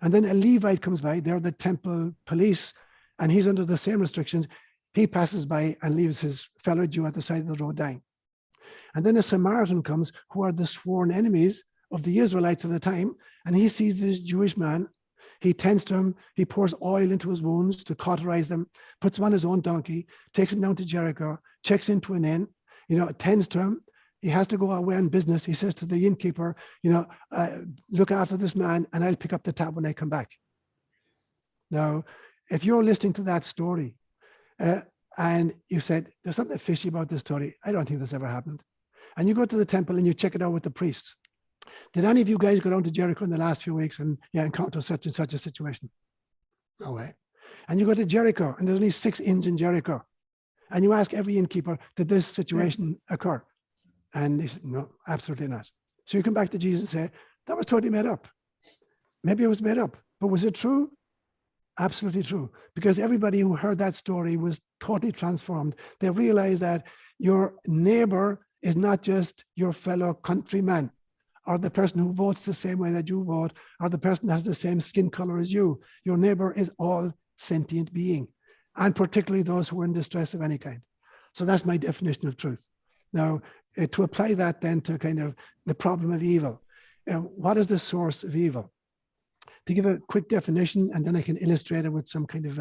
[SPEAKER 3] And then a Levite comes by, they're the temple police, and he's under the same restrictions. He passes by and leaves his fellow Jew at the side of the road dying. And then a Samaritan comes, who are the sworn enemies of the Israelites of the time, and he sees this Jewish man. He tends to him, he pours oil into his wounds to cauterize them, puts him on his own donkey, takes him down to Jericho, checks into an inn, tends to him. He has to go away on business. He says to the innkeeper, look after this man and I'll pick up the tab when I come back. Now, if you're listening to that story and you said, there's something fishy about this story, I don't think this ever happened. And you go to the temple and you check it out with the priests. Did any of you guys go down to Jericho in the last few weeks and encounter such and such a situation? No way. And you go to Jericho and there's only 6 inns in Jericho. And you ask every innkeeper, did this situation occur? And they said, no, absolutely not. So you come back to Jesus and say, that was totally made up. Maybe it was made up, but was it true? Absolutely true. Because everybody who heard that story was totally transformed. They realized that your neighbor is not just your fellow countryman, or the person who votes the same way that you vote, or the person that has the same skin color as you. Your neighbor is all sentient being, and particularly those who are in distress of any kind. So that's my definition of truth. Now, to apply that then to kind of the problem of evil, what is the source of evil? To give a quick definition, and then I can illustrate it with some kind of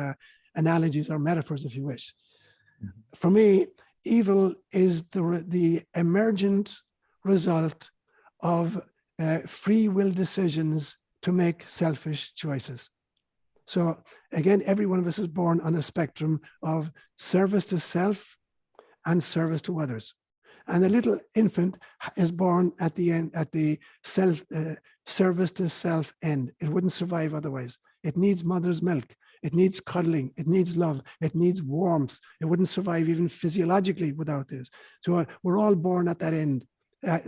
[SPEAKER 3] analogies or metaphors, if you wish. For me, evil is the emergent result of free will decisions to make selfish choices. So again, every one of us is born on a spectrum of service to self and service to others. And a little infant is born at the end, at the service to self end. It wouldn't survive otherwise. It needs mother's milk. It needs cuddling. It needs love. It needs warmth. It wouldn't survive even physiologically without this. So we're all born at that end,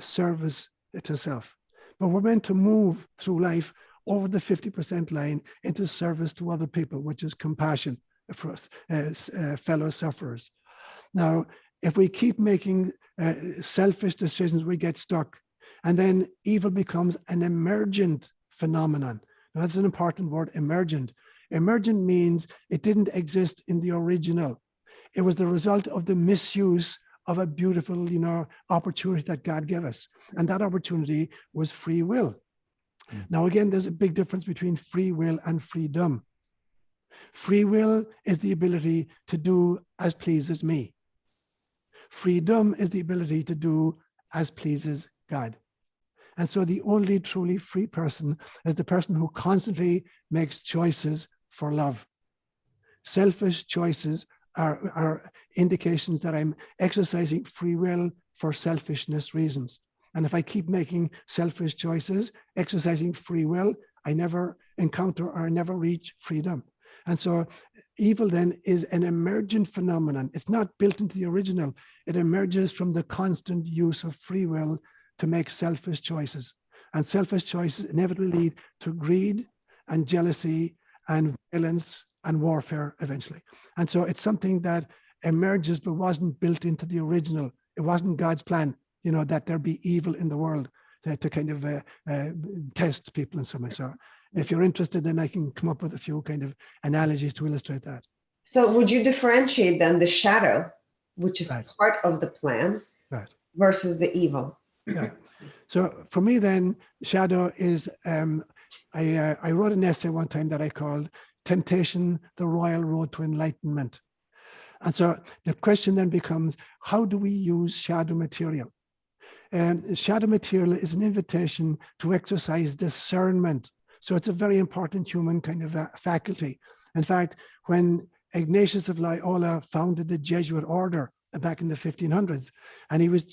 [SPEAKER 3] service to self. But we're meant to move through life over the 50% line into service to other people, which is compassion for us, fellow sufferers. Now, if we keep making selfish decisions, we get stuck. And then evil becomes an emergent phenomenon. Now, that's an important word, emergent. Emergent means it didn't exist in the original. It was the result of the misuse of a beautiful, opportunity that God gave us. And that opportunity was free will. Now, again, there's a big difference between free will and freedom. Free will is the ability to do as pleases me. Freedom is the ability to do as pleases God. And so the only truly free person is the person who constantly makes choices for love. Selfish choices are indications that I'm exercising free will for selfishness reasons. And if I keep making selfish choices, exercising free will, I never encounter or I never reach freedom. And so evil then is an emergent phenomenon. It's not built into the original. It emerges from the constant use of free will to make selfish choices. And selfish choices inevitably lead to greed and jealousy and violence and warfare eventually. And so it's something that emerges but wasn't built into the original. It wasn't God's plan, that there be evil in the world to kind of test people in some way. So if you're interested, then I can come up with a few kind of analogies to illustrate that.
[SPEAKER 1] So would you differentiate then the shadow, which is
[SPEAKER 3] Right.
[SPEAKER 1] part of the plan,
[SPEAKER 3] Right.
[SPEAKER 1] versus the evil?
[SPEAKER 3] Yeah. So for me then, shadow is, I wrote an essay one time that I called Temptation, the Royal Road to Enlightenment. And so the question then becomes, how do we use shadow material? Shadow material is an invitation to exercise discernment. So it's a very important human kind of faculty. In fact, when Ignatius of Loyola founded the Jesuit order back in the 1500s, and he was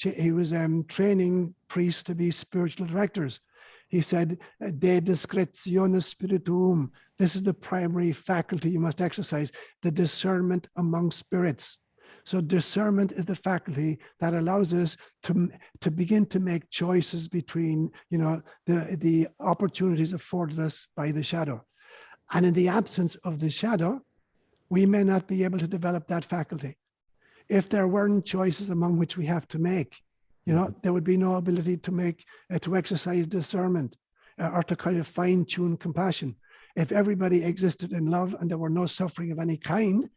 [SPEAKER 3] training priests to be spiritual directors, he said, de discretione spirituum. This is the primary faculty you must exercise, the discernment among spirits. So discernment is the faculty that allows us to begin to make choices between, the opportunities afforded us by the shadow. And in the absence of the shadow, we may not be able to develop that faculty. If there weren't choices among which we have to make, there would be no ability to make, to exercise discernment or to kind of fine tune compassion. If everybody existed in love and there were no suffering of any kind,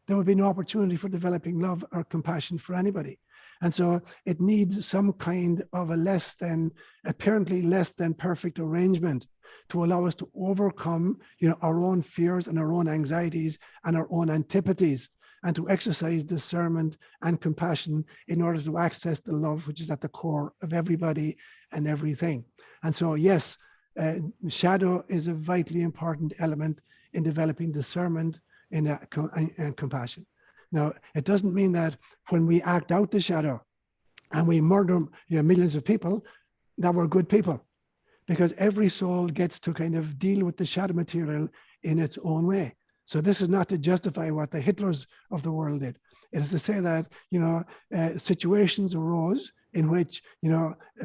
[SPEAKER 3] there would be no opportunity for developing love or compassion for anybody. And so it needs some kind of apparently less than perfect arrangement to allow us to overcome, our own fears and our own anxieties and our own antipathies, and to exercise discernment and compassion in order to access the love which is at the core of everybody and everything. And so, yes, shadow is a vitally important element in developing discernment and compassion. Now, it doesn't mean that when we act out the shadow and we murder millions of people, that we're good people, because every soul gets to kind of deal with the shadow material in its own way. So this is not to justify what the Hitlers of the world did. It is to say that, situations arose in which,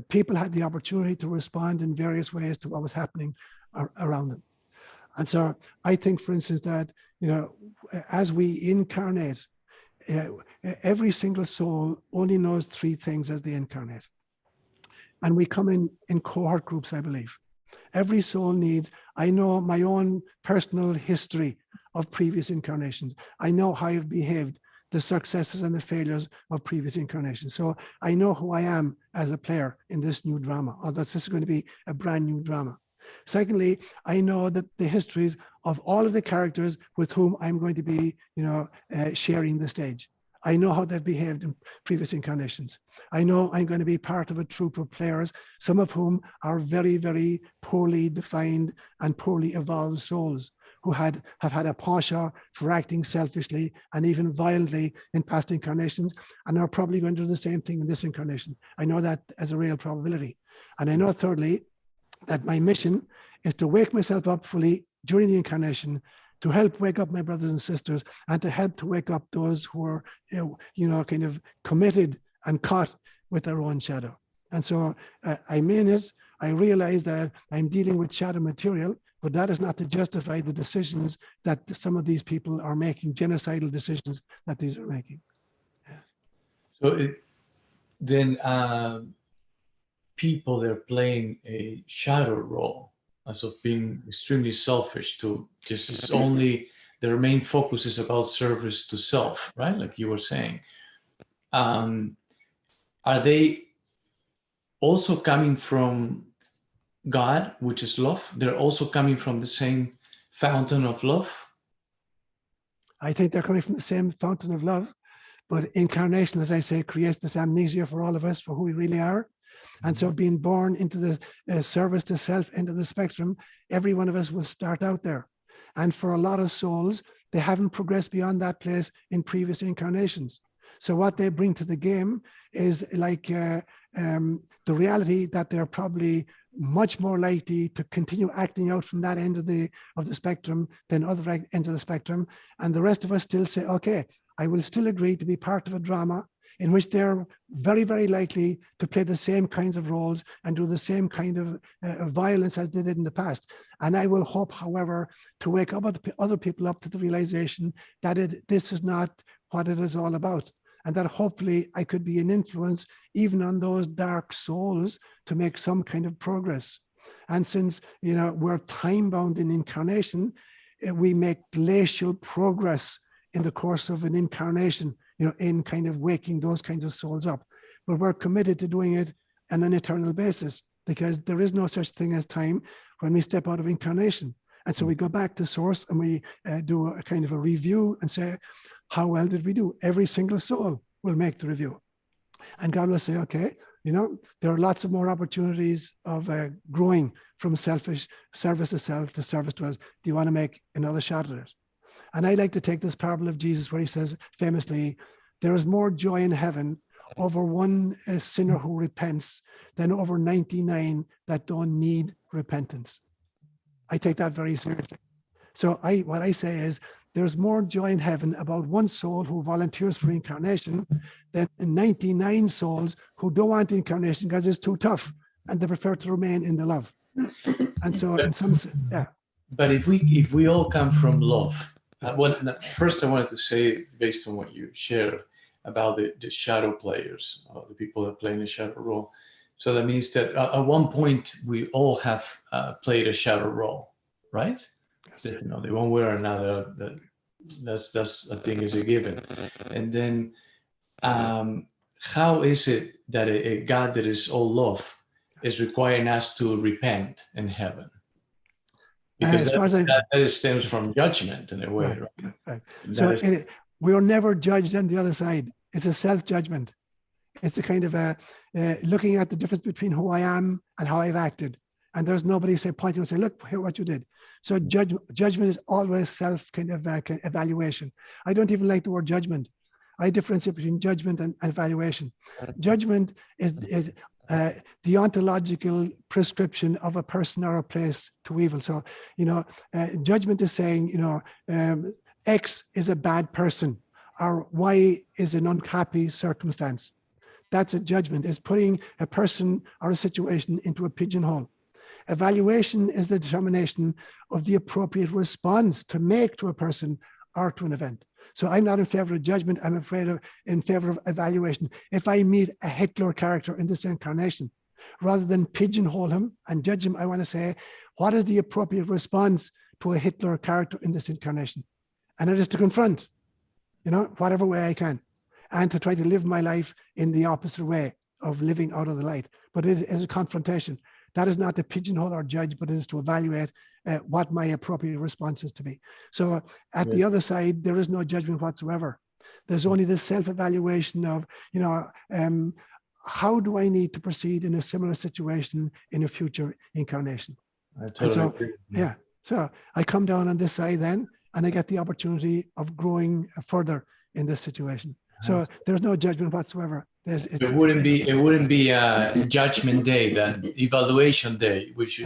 [SPEAKER 3] people had the opportunity to respond in various ways to what was happening around them. And so I think, for instance, that, as we incarnate, every single soul only knows three things as they incarnate. And we come in cohort groups, I believe. Every soul needs, I know my own personal history of previous incarnations. I know how I've behaved, the successes and the failures of previous incarnations. So I know who I am as a player in this new drama, or that this is going to be a brand new drama. Secondly, I know that the histories of all of the characters with whom I'm going to be, sharing the stage. I know how they've behaved in previous incarnations. I know I'm going to be part of a troupe of players, some of whom are very, very poorly defined and poorly evolved souls who have had a penchant for acting selfishly and even violently in past incarnations, and are probably going to do the same thing in this incarnation. I know that as a real probability. And I know, thirdly, that my mission is to wake myself up fully during the incarnation, to help wake up my brothers and sisters, and to help to wake up those who are, kind of committed and caught with their own shadow. And so I mean it. I realize that I'm dealing with shadow material, but that is not to justify the decisions that some of these people are making, genocidal decisions that these are making.
[SPEAKER 2] So then people, they're playing a shadow role as of being extremely selfish, to just, it's only their main focus is about service to self, right? Like you were saying. Are they also coming from God, which is love? They're also coming from the same fountain of love?
[SPEAKER 3] I think they're coming from the same fountain of love, but incarnation, as I say, creates this amnesia for all of us for who we really are. And so being born into the service to self, into the spectrum, every one of us will start out there. And for a lot of souls, they haven't progressed beyond that place in previous incarnations. So what they bring to the game is like the reality that they're probably much more likely to continue acting out from that end of the spectrum than other ends of the spectrum. And the rest of us still say, okay, I will still agree to be part of a drama in which they're very, very likely to play the same kinds of roles and do the same kind of violence as they did in the past. And I will hope, however, to wake up other people up to the realization that this is not what it is all about. And that hopefully I could be an influence even on those dark souls to make some kind of progress. And since, we're time-bound in incarnation, we make glacial progress in the course of an incarnation, in kind of waking those kinds of souls up. But we're committed to doing it on an eternal basis, because there is no such thing as time when we step out of incarnation. And so we go back to source and we do a kind of a review and say, how well did we do? Every single soul will make the review. And God will say, okay, there are lots of more opportunities of growing from selfish service to self to service to us. Do you want to make another shot at it? And I like to take this parable of Jesus where he says famously, there is more joy in heaven over one sinner who repents than over 99 that don't need repentance. I take that very seriously. So what I say is there's more joy in heaven about one soul who volunteers for incarnation than 99 souls who don't want incarnation because it's too tough and they prefer to remain in the love. And so in some, yeah.
[SPEAKER 2] But if we all come from love, first I wanted to say, based on what you shared about the shadow players, the people that play in the shadow role. So that means that at one point we all have played a shadow role, right?
[SPEAKER 3] Yes.
[SPEAKER 2] Definitely, one way or another. That's I think is a given. And then, how is it that a God that is all love is requiring us to repent in heaven? Because that stems from judgment in a way,
[SPEAKER 3] right? So we are never judged on the other side. It's a self-judgment. It's a kind of looking at the difference between who I am and how I've acted. And there's nobody pointing and say, look, here what you did. So judgment is always self kind of evaluation. I don't even like the word judgment. I differentiate between judgment and evaluation. Judgment is the ontological prescription of a person or a place to evil. So, judgment is saying, X is a bad person or Y is an unhappy circumstance. That's a judgment, is putting a person or a situation into a pigeonhole. evaluation is the determination of the appropriate response to make to a person or to an event. So I'm not in favor of judgment. I'm in favor of evaluation. If I meet a Hitler character in this incarnation, rather than pigeonhole him and judge him, I want to say, what is the appropriate response to a Hitler character in this incarnation? And it is to confront, whatever way I can, and to try to live my life in the opposite way of living out of the light. But it is a confrontation. That is not to pigeonhole or judge, but it is to evaluate what my appropriate response is to be. So at the other side, there is no judgment whatsoever. There's only this self-evaluation of, how do I need to proceed in a similar situation in a future incarnation?
[SPEAKER 2] I totally agree.
[SPEAKER 3] Yeah. So I come down on this side then, and I get the opportunity of growing further in this situation. So there's no judgment whatsoever.
[SPEAKER 2] It wouldn't be a judgment day, then evaluation day, which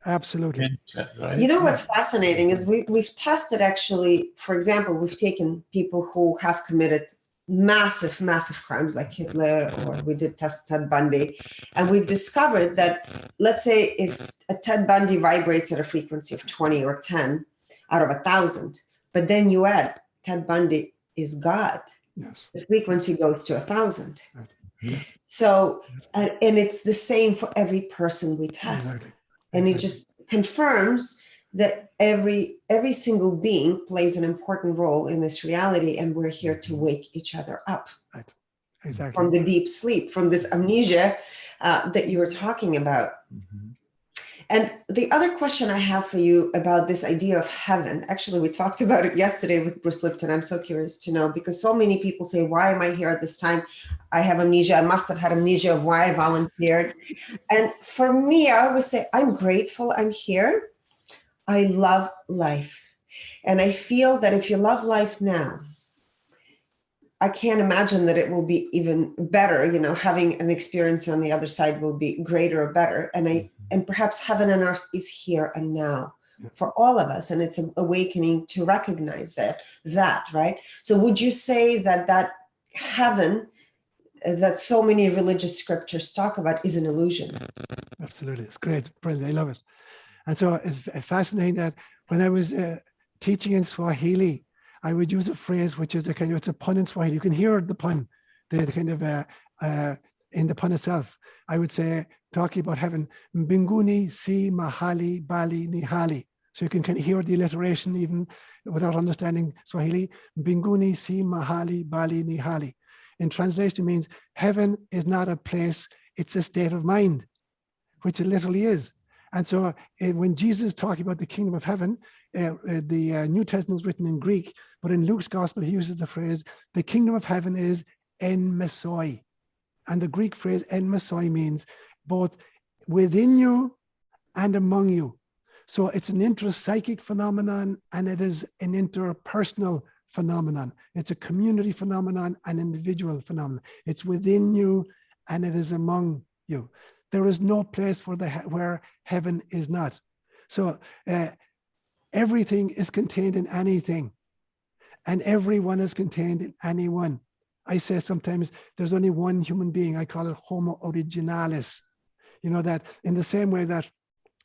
[SPEAKER 3] absolutely.
[SPEAKER 2] Right?
[SPEAKER 1] What's fascinating is we've tested, actually, for example, we've taken people who have committed massive crimes like Hitler, or we did test Ted Bundy, and we've discovered that, let's say, if a Ted Bundy vibrates at a frequency of 20 or 10 out of 1,000, but then you add Ted Bundy is God.
[SPEAKER 3] Yes.
[SPEAKER 1] The frequency goes to 1,000.
[SPEAKER 3] Right. Yeah.
[SPEAKER 1] So, and it's the same for every person we test.
[SPEAKER 3] Exactly.
[SPEAKER 1] And it just confirms that every single being plays an important role in this reality, and we're here to wake each other up.
[SPEAKER 3] Right. Exactly.
[SPEAKER 1] From the deep sleep, from this amnesia that you were talking about.
[SPEAKER 2] Mm-hmm.
[SPEAKER 1] And the other question I have for you about this idea of heaven, actually, we talked about it yesterday with Bruce Lipton. I'm so curious to know, because so many people say, why am I here at this time? I have amnesia. I must have had amnesia of why I volunteered. And for me, I always say, I'm grateful I'm here. I love life. And I feel that if you love life now, I can't imagine that it will be even better. Having an experience on the other side will be greater or better. And perhaps heaven and earth is here and now for all of us. And it's an awakening to recognize that, right? So would you say that heaven that so many religious scriptures talk about is an illusion?
[SPEAKER 3] Absolutely. It's great. Brilliant. I love it. And so it's fascinating that when I was teaching in Swahili, I would use a phrase which is it's a pun in Swahili. You can hear the pun, the kind of in the pun itself. I would say, talking about heaven, Mbinguni si mahali bali ni hali. So you can kind of hear the alliteration even without understanding Swahili. Mbinguni si mahali bali ni hali. In translation, it means heaven is not a place, it's a state of mind, which it literally is. And so when Jesus is talking about the kingdom of heaven, the New Testament is written in Greek, but in Luke's gospel, he uses the phrase, the kingdom of heaven is en mesoi. And the Greek phrase en mesoi means both within you and among you. So it's an intrapsychic phenomenon, and it is an interpersonal phenomenon. It's a community phenomenon, an individual phenomenon. It's within you and it is among you. There is no place where heaven is not. So everything is contained in anything, and everyone is contained in anyone. I say sometimes there's only one human being. I call it Homo originalis. That in the same way that,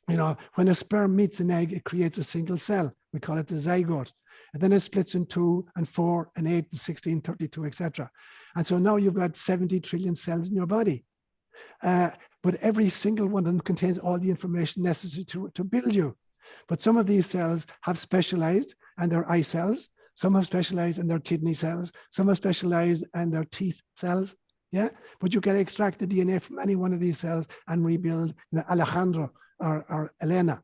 [SPEAKER 3] when a sperm meets an egg, it creates a single cell. We call it the zygote. And then it splits in 2 and 4 and 8 and 16, 32, etc. And so now you've got 70 trillion cells in your body. But every single one of them contains all the information necessary to build you. But some of these cells have specialized, and they're eye cells. Some have specialized in their kidney cells. Some have specialized in their teeth cells. Yeah, but you can extract the DNA from any one of these cells and rebuild Alejandro or Elena.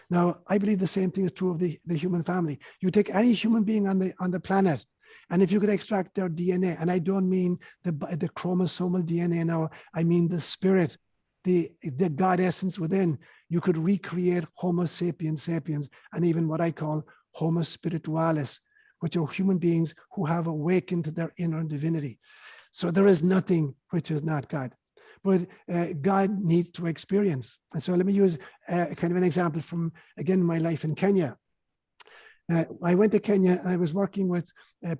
[SPEAKER 3] Now, I believe the same thing is true of the human family. You take any human being on the planet, and if you could extract their DNA, and I don't mean the chromosomal DNA now, I mean the spirit, the God essence within, you could recreate Homo sapiens sapiens, and even what I call Homo spiritualis, which are human beings who have awakened to their inner divinity. So there is nothing which is not God. But God needs to experience. And so let me use kind of an example from, again, my life in Kenya. I went to Kenya and I was working with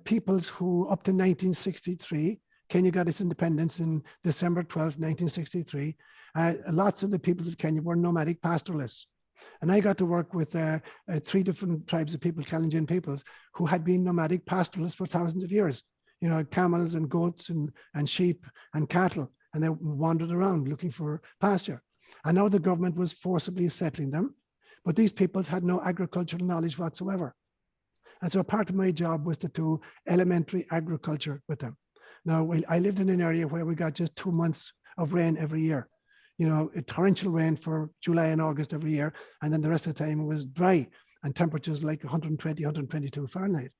[SPEAKER 3] peoples who, up to 1963, Kenya got its independence in December 12, 1963. Lots of the peoples of Kenya were nomadic pastoralists. And I got to work with 3 different tribes of people, Kalenjin peoples, who had been nomadic pastoralists for thousands of years. You know, camels and goats and sheep and cattle, and they wandered around looking for pasture. And now the government was forcibly settling them, but these peoples had no agricultural knowledge whatsoever. And so part of my job was to do elementary agriculture with them. Now, I lived in an area where we got just 2 months of rain every year. You know, a torrential rain for July and August every year. And then the rest of the time it was dry and temperatures like 120, 122 Fahrenheit.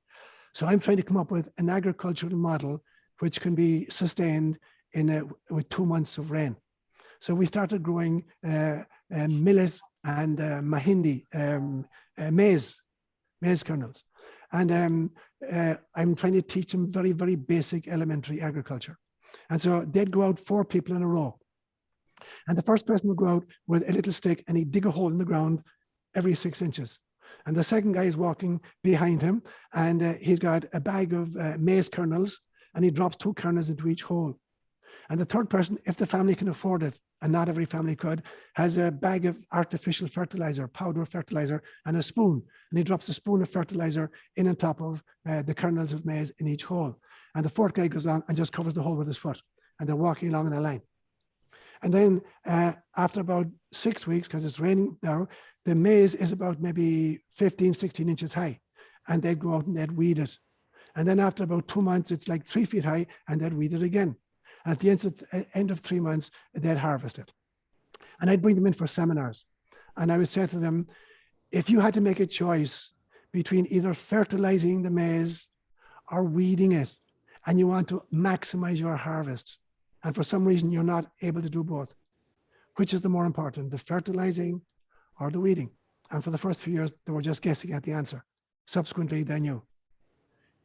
[SPEAKER 3] So I'm trying to come up with an agricultural model which can be sustained with 2 months of rain. So we started growing millet and mahindi, maize kernels. And I'm trying to teach them very, very basic elementary agriculture. And so they'd go out 4 people in a row. And the first person would go out with a little stick and he'd dig a hole in the ground every 6 inches. And the second guy is walking behind him and he's got a bag of maize kernels and he drops 2 kernels into each hole. And the third person, if the family can afford it, and not every family could, has a bag of artificial fertilizer, powder fertilizer, and a spoon. And he drops a spoon of fertilizer in on top of the kernels of maize in each hole. And the fourth guy goes on and just covers the hole with his foot. And they're walking along in a line. And then after about 6 weeks, because it's raining now, the maize is about maybe 15, 16 inches high. And they'd go out and they'd weed it. And then after about 2 months, it's like 3 feet high and they'd weed it again. And at the end of 3 months, they'd harvest it. And I'd bring them in for seminars. And I would say to them, if you had to make a choice between either fertilizing the maize or weeding it, and you want to maximize your harvest, and for some reason you're not able to do both, which is the more important, the fertilizing or the weeding? And for the first few years, they were just guessing at the answer. Subsequently, they knew.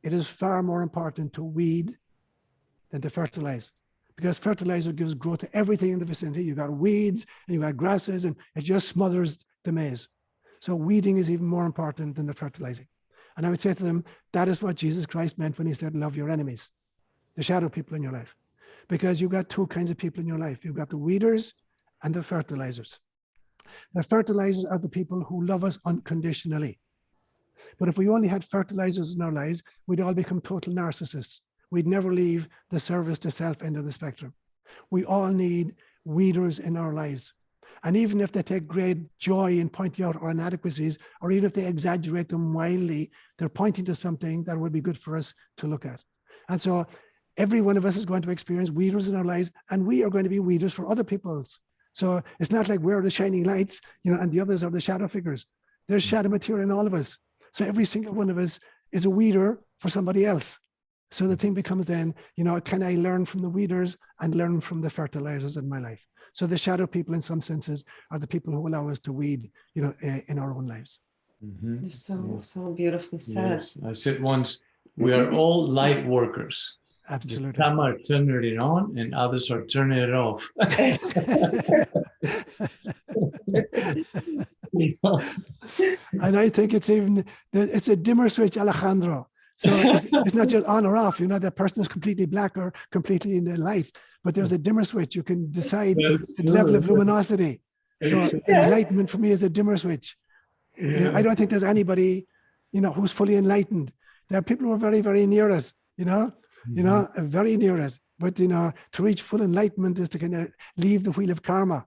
[SPEAKER 3] It is far more important to weed than to fertilize, because fertilizer gives growth to everything in the vicinity. You've got weeds and you've got grasses and it just smothers the maize. So weeding is even more important than the fertilizing. And I would say to them, that is what Jesus Christ meant when he said, love your enemies, the shadow people in your life. Because you've got 2 kinds of people in your life. You've got the weeders and the fertilizers. The fertilizers are the people who love us unconditionally. But if we only had fertilizers in our lives, we'd all become total narcissists. We'd never leave the service to self end of the spectrum. We all need weeders in our lives. And even if they take great joy in pointing out our inadequacies, or even if they exaggerate them wildly, they're pointing to something that would be good for us to look at. And so every one of us is going to experience weeders in our lives, and we are going to be weeders for other people's. So it's not like we're the shining lights, you know, and the others are the shadow figures. There's shadow material in all of us. So every single one of us is a weeder for somebody else. So the thing becomes then, you know, can I learn from the weeders and learn from the fertilizers in my life? So the shadow people, in some senses, are the people who allow us to weed, you know, in our own lives.
[SPEAKER 2] Mm-hmm.
[SPEAKER 1] So beautifully said.
[SPEAKER 2] Yes. I said once, we are all light workers.
[SPEAKER 3] Absolutely.
[SPEAKER 2] Some are turning it on and others are turning it off. You know?
[SPEAKER 3] And I think it's a dimmer switch, Alejandro. So it's not just on or off, you know, that person is completely black or completely in the light, but there's a dimmer switch. You can decide the level of luminosity. So enlightenment for me is a dimmer switch. Yeah. You know, I don't think there's anybody, you know, who's fully enlightened. There are people who are very, very near it, you know, very near it. But, you know, to reach full enlightenment is to kind of leave the wheel of karma.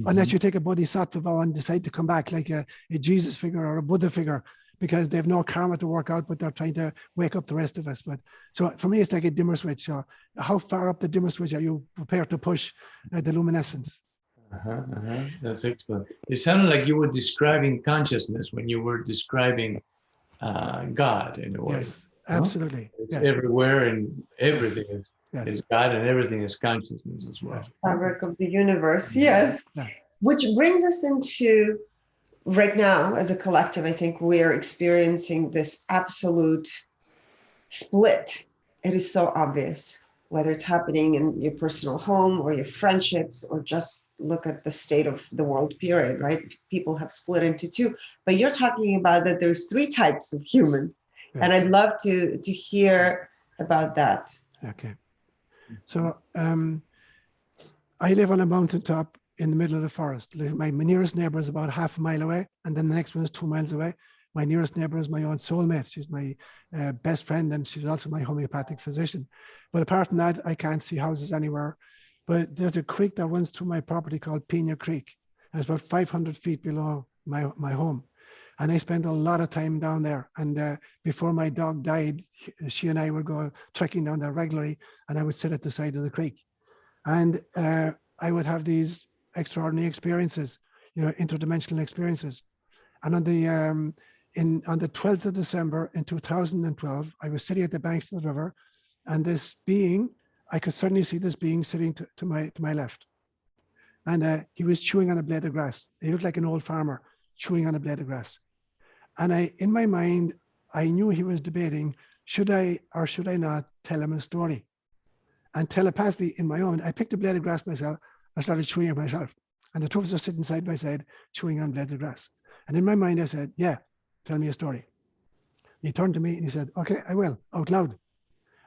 [SPEAKER 3] Unless you take a bodhisattva vow and decide to come back like a Jesus figure or a Buddha figure, because they have no karma to work out, but they're trying to wake up the rest of us. But so for me, it's like a dimmer switch. So how far up the dimmer switch are you prepared to push the luminescence?
[SPEAKER 2] That's excellent. It sounded like you were describing consciousness when you were describing God in a way.
[SPEAKER 3] Yes, absolutely.
[SPEAKER 2] It's everywhere and everything is God, and everything is consciousness as well.
[SPEAKER 1] Fabric of the universe, yes.
[SPEAKER 3] Yeah.
[SPEAKER 1] Which brings us into right now, as a collective, I think we are experiencing this absolute split. It is so obvious, whether it's happening in your personal home or your friendships, or just look at the state of the world period, right? People have split into 2, but you're talking about that there's 3 types of humans. Yes. And I'd love to hear about that.
[SPEAKER 3] Okay. So I live on a mountaintop in the middle of the forest. My nearest neighbor is about half a mile away, and then the next one is 2 miles away. My nearest neighbor is my own soulmate. She's my best friend, and she's also my homeopathic physician. But apart from that, I can't see houses anywhere. But there's a creek that runs through my property called Pina Creek. And it's about 500 feet below my home. And I spend a lot of time down there. And before my dog died, she and I would go trekking down there regularly, and I would sit at the side of the creek. And I would have these extraordinary experiences, interdimensional experiences. And on the 12th of December in 2012, I was sitting at the banks of the river, and this being, I could suddenly see this being sitting to my left. And he was chewing on a blade of grass. He looked like an old farmer chewing on a blade of grass. And in my mind, I knew he was debating, should I or should I not tell him a story? And telepathically in my own, I picked a blade of grass myself. I started chewing it myself. And the two of us are sitting side by side, chewing on blades of grass. And in my mind, I said, yeah, tell me a story. He turned to me and he said, okay, I will, out loud.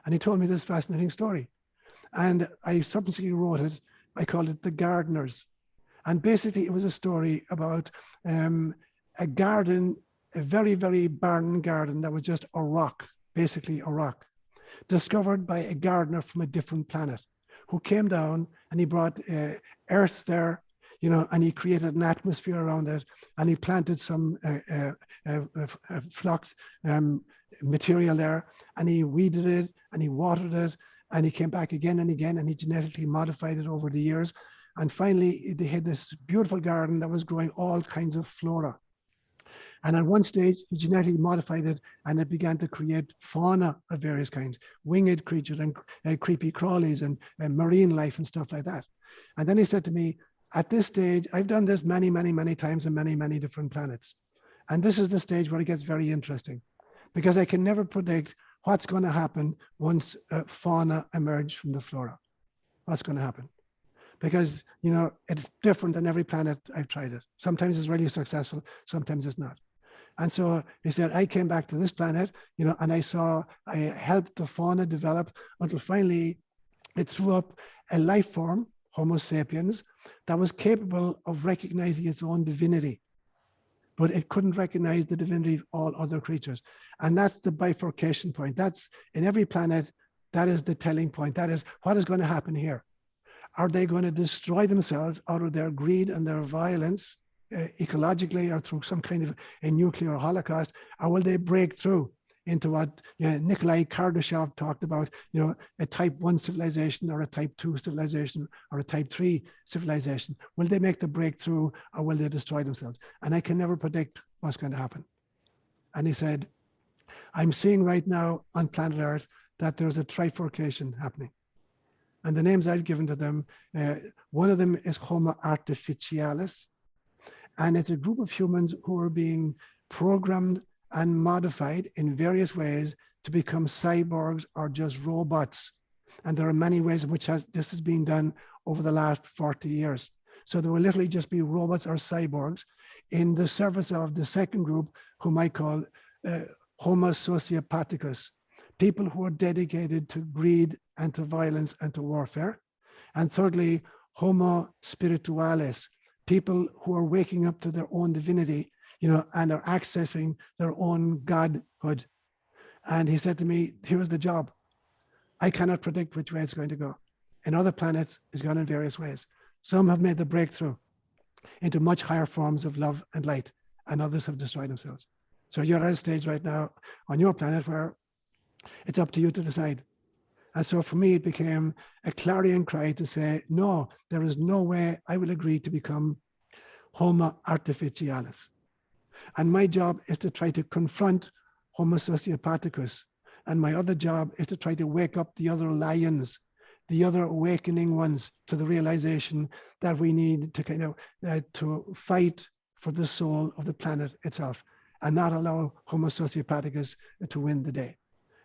[SPEAKER 3] And he told me this fascinating story. And I subsequently wrote it. I called it The Gardeners. And basically it was a story about a garden, a very, very barren garden that was just a rock, basically a rock, discovered by a gardener from a different planet who came down and he brought earth there, and he created an atmosphere around it, and he planted some phlox material there, and he weeded it and he watered it, and he came back again and again, and he genetically modified it over the years. And finally, they had this beautiful garden that was growing all kinds of flora. And at one stage, he genetically modified it, and it began to create fauna of various kinds, winged creatures and creepy crawlies and marine life and stuff like that. And then he said to me, at this stage, I've done this many, many, many times on many, many different planets. And this is the stage where it gets very interesting, because I can never predict what's going to happen once fauna emerge from the flora. What's going to happen? Because, it's different on every planet I've tried it. Sometimes it's really successful, sometimes it's not. And so he said, I came back to this planet, and I helped the fauna develop until finally it threw up a life form, Homo sapiens, that was capable of recognizing its own divinity. But it couldn't recognize the divinity of all other creatures. And that's the bifurcation point. That's in every planet, that is the telling point. That is what is going to happen here. Are they going to destroy themselves out of their greed and their violence, ecologically, or through some kind of a nuclear holocaust? Or will they break through into what Nikolai Kardashev talked about, a type 1 civilization or a type 2 civilization or a type 3 civilization? Will they make the breakthrough, or will they destroy themselves? And I can never predict what's going to happen. And he said, I'm seeing right now on planet Earth that there's a trifurcation happening. And the names I've given to them, one of them is Homo artificialis. And it's a group of humans who are being programmed and modified in various ways to become cyborgs or just robots. And there are many ways in which this has been done over the last 40 years. So there will literally just be robots or cyborgs in the service of the second group, whom I call Homo sociopathicus, people who are dedicated to greed and to violence and to warfare. And thirdly, Homo spiritualis, people who are waking up to their own divinity, and are accessing their own godhood. And he said to me, here's the job. I cannot predict which way it's going to go. In other planets, it's gone in various ways. Some have made the breakthrough into much higher forms of love and light, and others have destroyed themselves. So you're at a stage right now on your planet where it's up to you to decide. And so for me, it became a clarion cry to say, no, there is no way I will agree to become Homo artificialis. And my job is to try to confront Homo sociopathicus. And my other job is to try to wake up the other lions, the other awakening ones, to the realization that we need to kind of to fight for the soul of the planet itself and not allow Homo sociopathicus to win the day.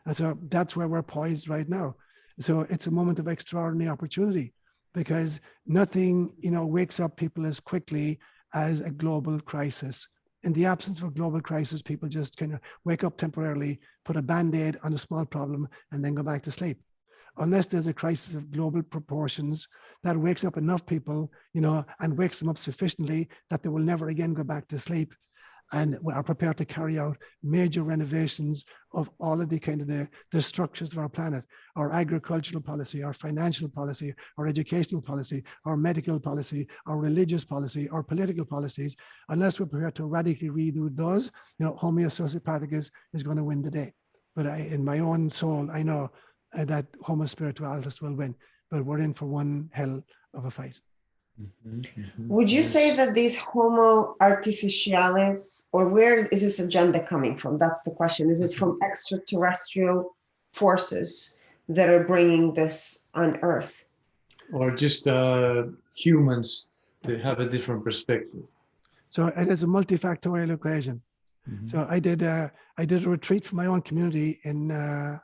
[SPEAKER 3] And so that's where we're poised right now. So it's a moment of extraordinary opportunity, because nothing, wakes up people as quickly as a global crisis. In the absence of a global crisis, people just kind of wake up temporarily, put a Band-Aid on a small problem, and then go back to sleep. unless there's a crisis of global proportions that wakes up enough people, and wakes them up sufficiently that they will never again go back to sleep, and are prepared to carry out major renovations of all of the structures of our planet, our agricultural policy, our financial policy, our educational policy, our medical policy, our religious policy, our political policies. Unless we're prepared to radically redo those, Homo sociopathicus is going to win the day. But in my own soul, I know that Homo spiritualis will win, but we're in for one hell of a fight.
[SPEAKER 1] Would you say that these Homo artificialis, or where is this agenda coming from? That's the question. Is it from extraterrestrial forces that are bringing this on Earth?
[SPEAKER 2] Or just humans that have a different perspective?
[SPEAKER 3] So it is a multifactorial equation. So I did a retreat for my own community in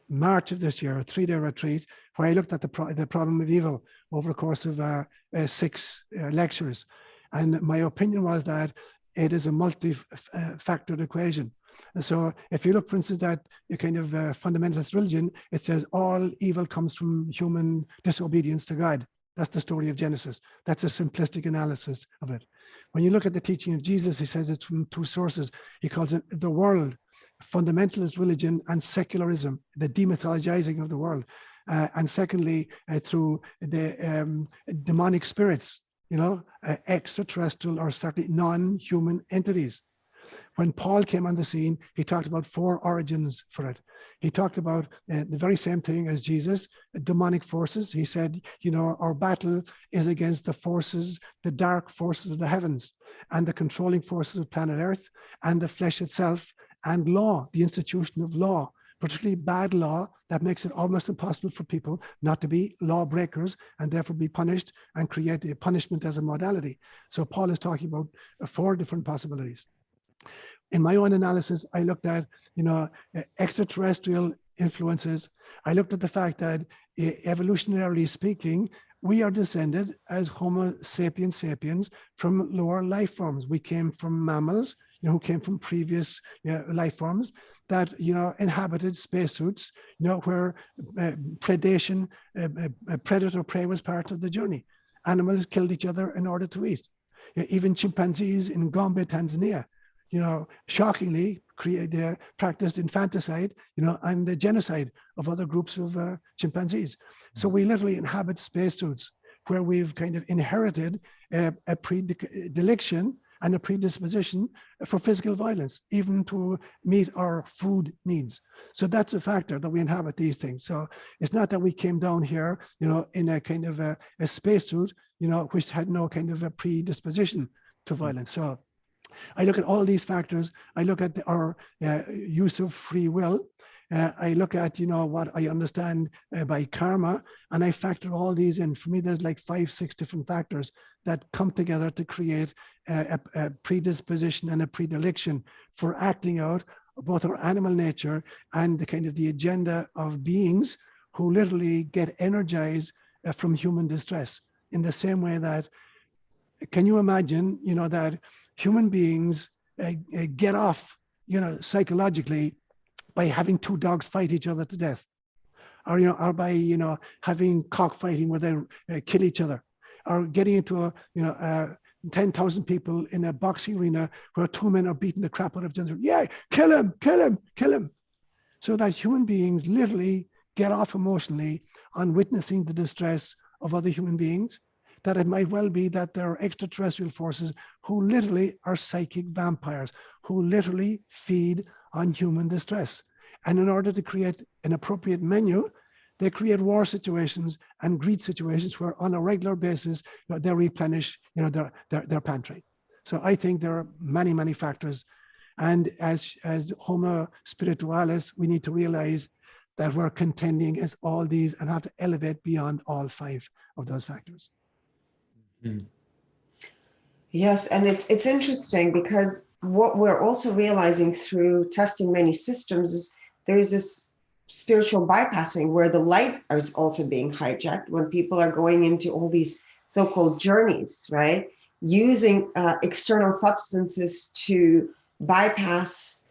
[SPEAKER 3] March of this year, a 3-day retreat, where I looked at the problem of evil over the course of 6 lectures. And my opinion was that it is a multi-factored equation. And so if you look, for instance, at a kind of fundamentalist religion, it says all evil comes from human disobedience to God. That's the story of Genesis. That's a simplistic analysis of it. When you look at the teaching of Jesus, he says it's from 2 sources. He calls it the world, fundamentalist religion, and secularism, the demythologizing of the world. And secondly, through the demonic spirits, extraterrestrial or certainly non-human entities. When Paul came on the scene, he talked about 4 origins for it. He talked about the very same thing as Jesus, demonic forces. He said, our battle is against the forces, the dark forces of the heavens, and the controlling forces of planet Earth, and the flesh itself, and law, the institution of law, particularly bad law that makes it almost impossible for people not to be lawbreakers and therefore be punished and create a punishment as a modality. So Paul is talking about 4 different possibilities. In my own analysis, I looked at, extraterrestrial influences. I looked at the fact that evolutionarily speaking, we are descended as Homo sapiens sapiens from lower life forms. We came from mammals, who came from previous life forms that, inhabited spacesuits, where predation, predator-prey was part of the journey. Animals killed each other in order to eat. Even chimpanzees in Gombe, Tanzania, shockingly practiced infanticide, and the genocide of other groups of chimpanzees. So we literally inhabit spacesuits where we've kind of inherited a predilection and a predisposition for physical violence, even to meet our food needs. So that's a factor that we inhabit these things. So it's not that we came down here, in a kind of a spacesuit, which had no kind of a predisposition to violence. So I look at all these factors. I look at our use of free will. I look at, what I understand by karma, and I factor all these in. For me, there's like 5-6 different factors that come together to create a predisposition and a predilection for acting out both our animal nature and the kind of the agenda of beings who literally get energized from human distress. In the same way that, can you imagine, that human beings get off, psychologically by having 2 dogs fight each other to death, or by, having cockfighting where they kill each other, or getting into 10,000 people in a boxing arena where 2 men are beating the crap out of each other. Yeah, kill him, kill him, kill him. So that human beings literally get off emotionally on witnessing the distress of other human beings, that it might well be that there are extraterrestrial forces who literally are psychic vampires, who literally feed on human distress. And in order to create an appropriate menu, they create war situations and greed situations where on a regular basis, they replenish their pantry. So I think there are many, many factors. And as Homo spiritualis, we need to realize that we're contending against all these and have to elevate beyond all 5 of those factors.
[SPEAKER 1] Yes, and it's interesting because what we're also realizing through testing many systems is there is this spiritual bypassing where the light is also being hijacked when people are going into all these so-called journeys, right? Using external substances to bypass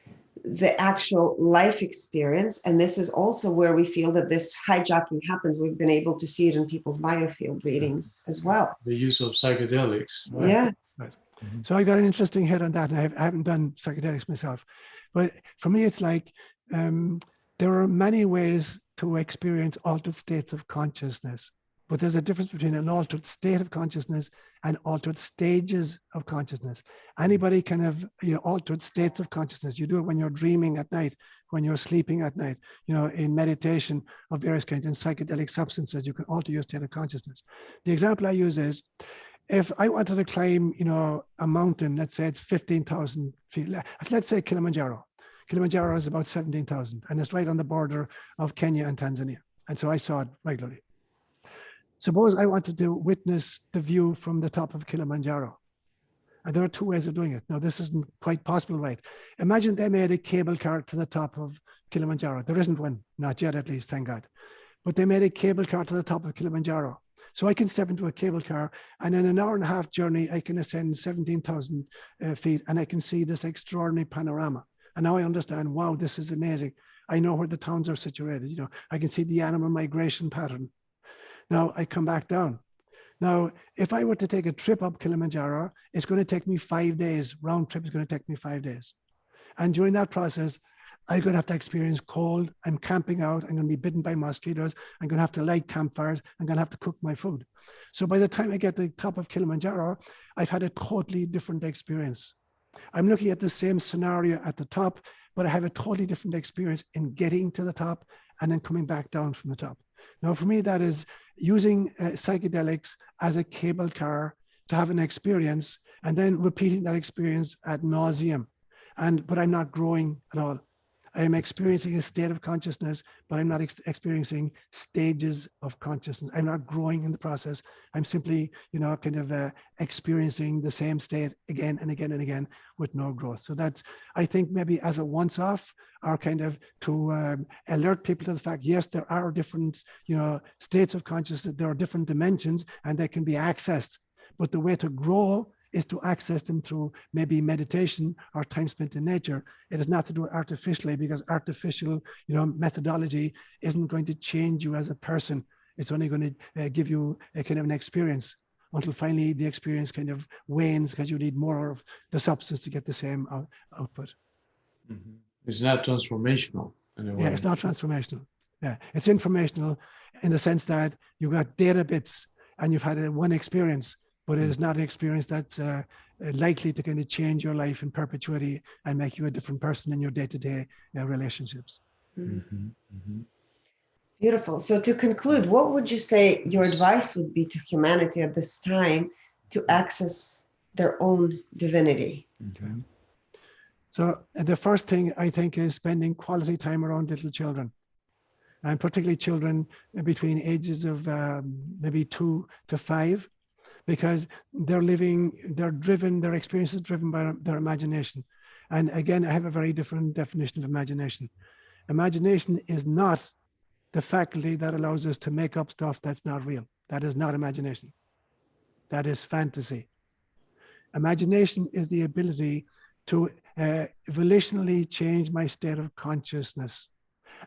[SPEAKER 1] the actual life experience. And this is also where we feel that this hijacking happens. We've been able to see it in people's biofield readings as well.
[SPEAKER 2] The use of psychedelics. Right?
[SPEAKER 1] Yes.
[SPEAKER 3] Right. So I got an interesting hit on that, and I haven't done psychedelics myself. But for me, it's like there are many ways to experience altered states of consciousness. But there's a difference between an altered state of consciousness and altered stages of consciousness. Anybody can have, altered states of consciousness. You do it when you're dreaming at night, when you're sleeping at night, in meditation of various kinds, in psychedelic substances, you can alter your state of consciousness. The example I use is, if I wanted to climb, a mountain, let's say it's 15,000 feet, let's say Kilimanjaro. Kilimanjaro is about 17,000, and it's right on the border of Kenya and Tanzania. And so I saw it regularly. Suppose I wanted to witness the view from the top of Kilimanjaro. And there are two ways of doing it. Now, this isn't quite possible, right? Imagine they made a cable car to the top of Kilimanjaro. There isn't one, not yet at least, thank God. But they made a cable car to the top of Kilimanjaro. So I can step into a cable car, and in an hour and a half journey, I can ascend 17,000 feet, and I can see this extraordinary panorama. And now I understand, wow, this is amazing. I know where the towns are situated. I can see the animal migration pattern. Now I come back down. Now, if I were to take a trip up Kilimanjaro, it's going to take me 5 days. Round trip is going to take me 5 days. And during that process, I'm going to have to experience cold. I'm camping out. I'm going to be bitten by mosquitoes. I'm going to have to light campfires. I'm going to have to cook my food. So by the time I get to the top of Kilimanjaro, I've had a totally different experience. I'm looking at the same scenario at the top, but I have a totally different experience in getting to the top and then coming back down from the top. Now, for me, that is using psychedelics as a cable car to have an experience and then repeating that experience ad nauseum. But I'm not growing at all. I am experiencing a state of consciousness, but I'm not experiencing stages of consciousness. I'm not growing in the process. I'm simply, experiencing the same state again and again and again with no growth. So that's, I think, maybe as a once-off, or kind of to alert people to the fact, yes, there are different, states of consciousness. There are different dimensions, and they can be accessed. But the way to grow is to access them through maybe meditation or time spent in nature. It is not to do it artificially, because artificial, methodology isn't going to change you as a person. It's only going to give you a kind of an experience until finally the experience kind of wanes, because you need more of the substance to get the same output.
[SPEAKER 2] Mm-hmm. It's not transformational in a way.
[SPEAKER 3] Yeah, it's not transformational. Yeah, it's informational in the sense that you've got data bits and you've had one experience, but it is not an experience that's likely to kind of change your life in perpetuity and make you a different person in your day-to-day relationships.
[SPEAKER 2] Mm-hmm. Mm-hmm.
[SPEAKER 1] Beautiful. So to conclude, what would you say your advice would be to humanity at this time to access their own divinity?
[SPEAKER 3] Okay. So the first thing I think is spending quality time around little children, and particularly children between ages of maybe 2 to 5. Because their experience is driven by their imagination. And again, I have a very different definition of imagination. Imagination is not the faculty that allows us to make up stuff that's not real. That is not imagination. That is fantasy. Imagination is the ability to volitionally change my state of consciousness,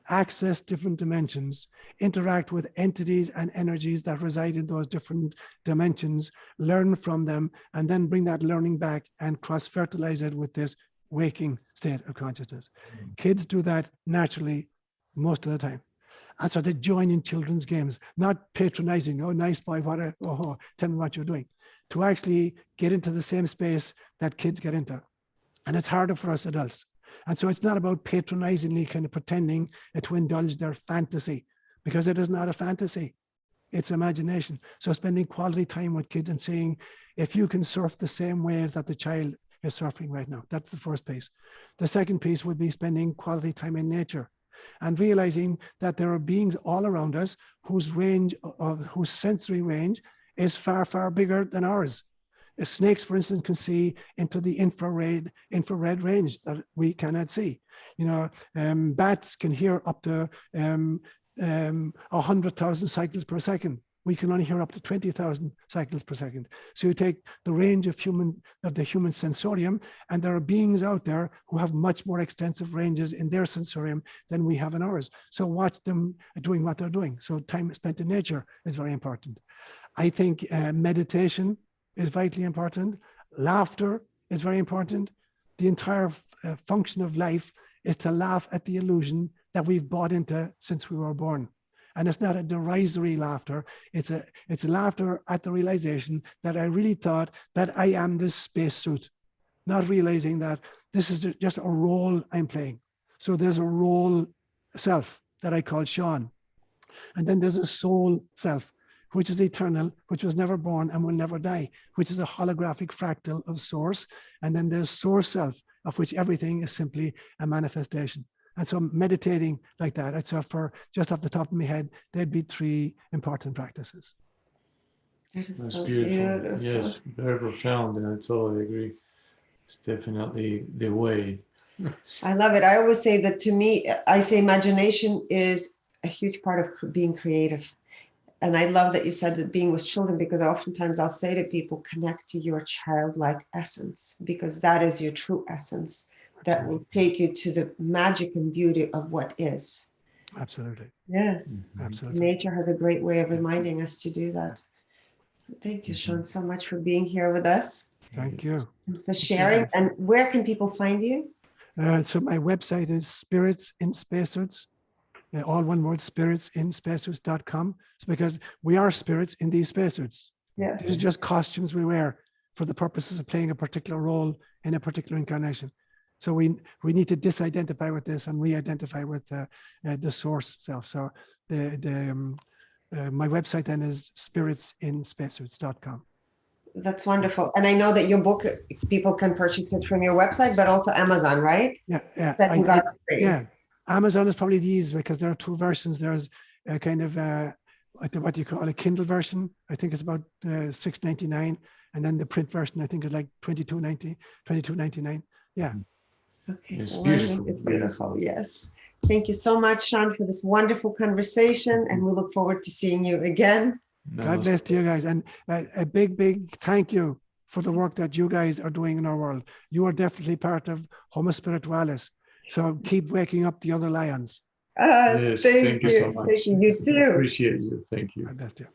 [SPEAKER 3] access different dimensions, interact with entities and energies that reside in those different dimensions, learn from them, and then bring that learning back and cross-fertilize it with this waking state of consciousness. Kids do that naturally most of the time. And so they join in children's games, not patronizing, oh, nice boy, tell me what you're doing, to actually get into the same space that kids get into. And it's harder for us adults. And so it's not about patronizingly kind of pretending to indulge their fantasy, because it is not a fantasy, it's imagination. So spending quality time with kids and saying, if you can surf the same wave that the child is surfing right now, that's the first piece. The second piece would be spending quality time in nature and realizing that there are beings all around us whose sensory range is far, far bigger than ours. Snakes, for instance, can see into the infrared range that we cannot see. Bats can hear up to 100,000 cycles per second. we can only hear up to 20,000 cycles per second. So you take the range of the human sensorium, and there are beings out there who have much more extensive ranges in their sensorium than we have in ours. So watch them doing what they're doing. So time spent in nature is very important. I think meditation is vitally important. Laughter is very important. The entire function of life is to laugh at the illusion that we've bought into since we were born. And it's not a derisory laughter. It's a laughter at the realization that I really thought that I am this spacesuit, not realizing that this is just a role I'm playing. So there's a role self that I call Sean. And then there's a soul self, which is eternal, which was never born and will never die, which is a holographic fractal of source. And then there's source self, of which everything is simply a manifestation. And so meditating like that, I'd say for just off the top of my head, there'd be 3 important practices.
[SPEAKER 1] That is
[SPEAKER 2] That's
[SPEAKER 1] so
[SPEAKER 2] beautiful.
[SPEAKER 1] beautiful.
[SPEAKER 2] Yes, very profound, and I totally agree. It's definitely the way.
[SPEAKER 1] I love it. I always say that to me, I say imagination is a huge part of being creative. And I love that you said that being with children, because oftentimes I'll say to people, connect to your childlike essence, because that is your true essence that will take you to the magic and beauty of what is.
[SPEAKER 3] Absolutely.
[SPEAKER 1] Yes.
[SPEAKER 3] Absolutely.
[SPEAKER 1] Nature has a great way of reminding us to do that. So thank you, Sean, so much for being here with us.
[SPEAKER 3] Thank you.
[SPEAKER 1] And for sharing. And where can people find you?
[SPEAKER 3] So my website is Spirits in Spacesuits. All one word, spiritsin spacesuits.com. It's because we are spirits in these spacesuits.
[SPEAKER 1] Yes.
[SPEAKER 3] These are just costumes we wear for the purposes of playing a particular role in a particular incarnation. So we need to disidentify with this and re-identify with the source self. So my website then is spiritsin spacesuits.com.
[SPEAKER 1] That's wonderful. And I know that your book, people can purchase it from your website, but also Amazon, right?
[SPEAKER 3] Yeah. Yeah. Amazon is probably the easiest because there are 2 versions. There's a kind of what do you call a Kindle version. I think it's about $6.99, and then the print version I think is like $22.99. Yeah.
[SPEAKER 1] Okay.
[SPEAKER 2] It's
[SPEAKER 1] Well,
[SPEAKER 2] beautiful.
[SPEAKER 1] it's beautiful. Yes. Thank you so much, Sean, for this wonderful conversation, and we look forward to seeing you again.
[SPEAKER 3] God bless to you guys, and a big thank you for the work that you guys are doing in our world. You are definitely part of Homo Spiritualis. So keep waking up the other lions.
[SPEAKER 2] Yes, thank you so much.
[SPEAKER 1] Thank you. You too.
[SPEAKER 2] Appreciate you. Thank you.
[SPEAKER 3] God bless you.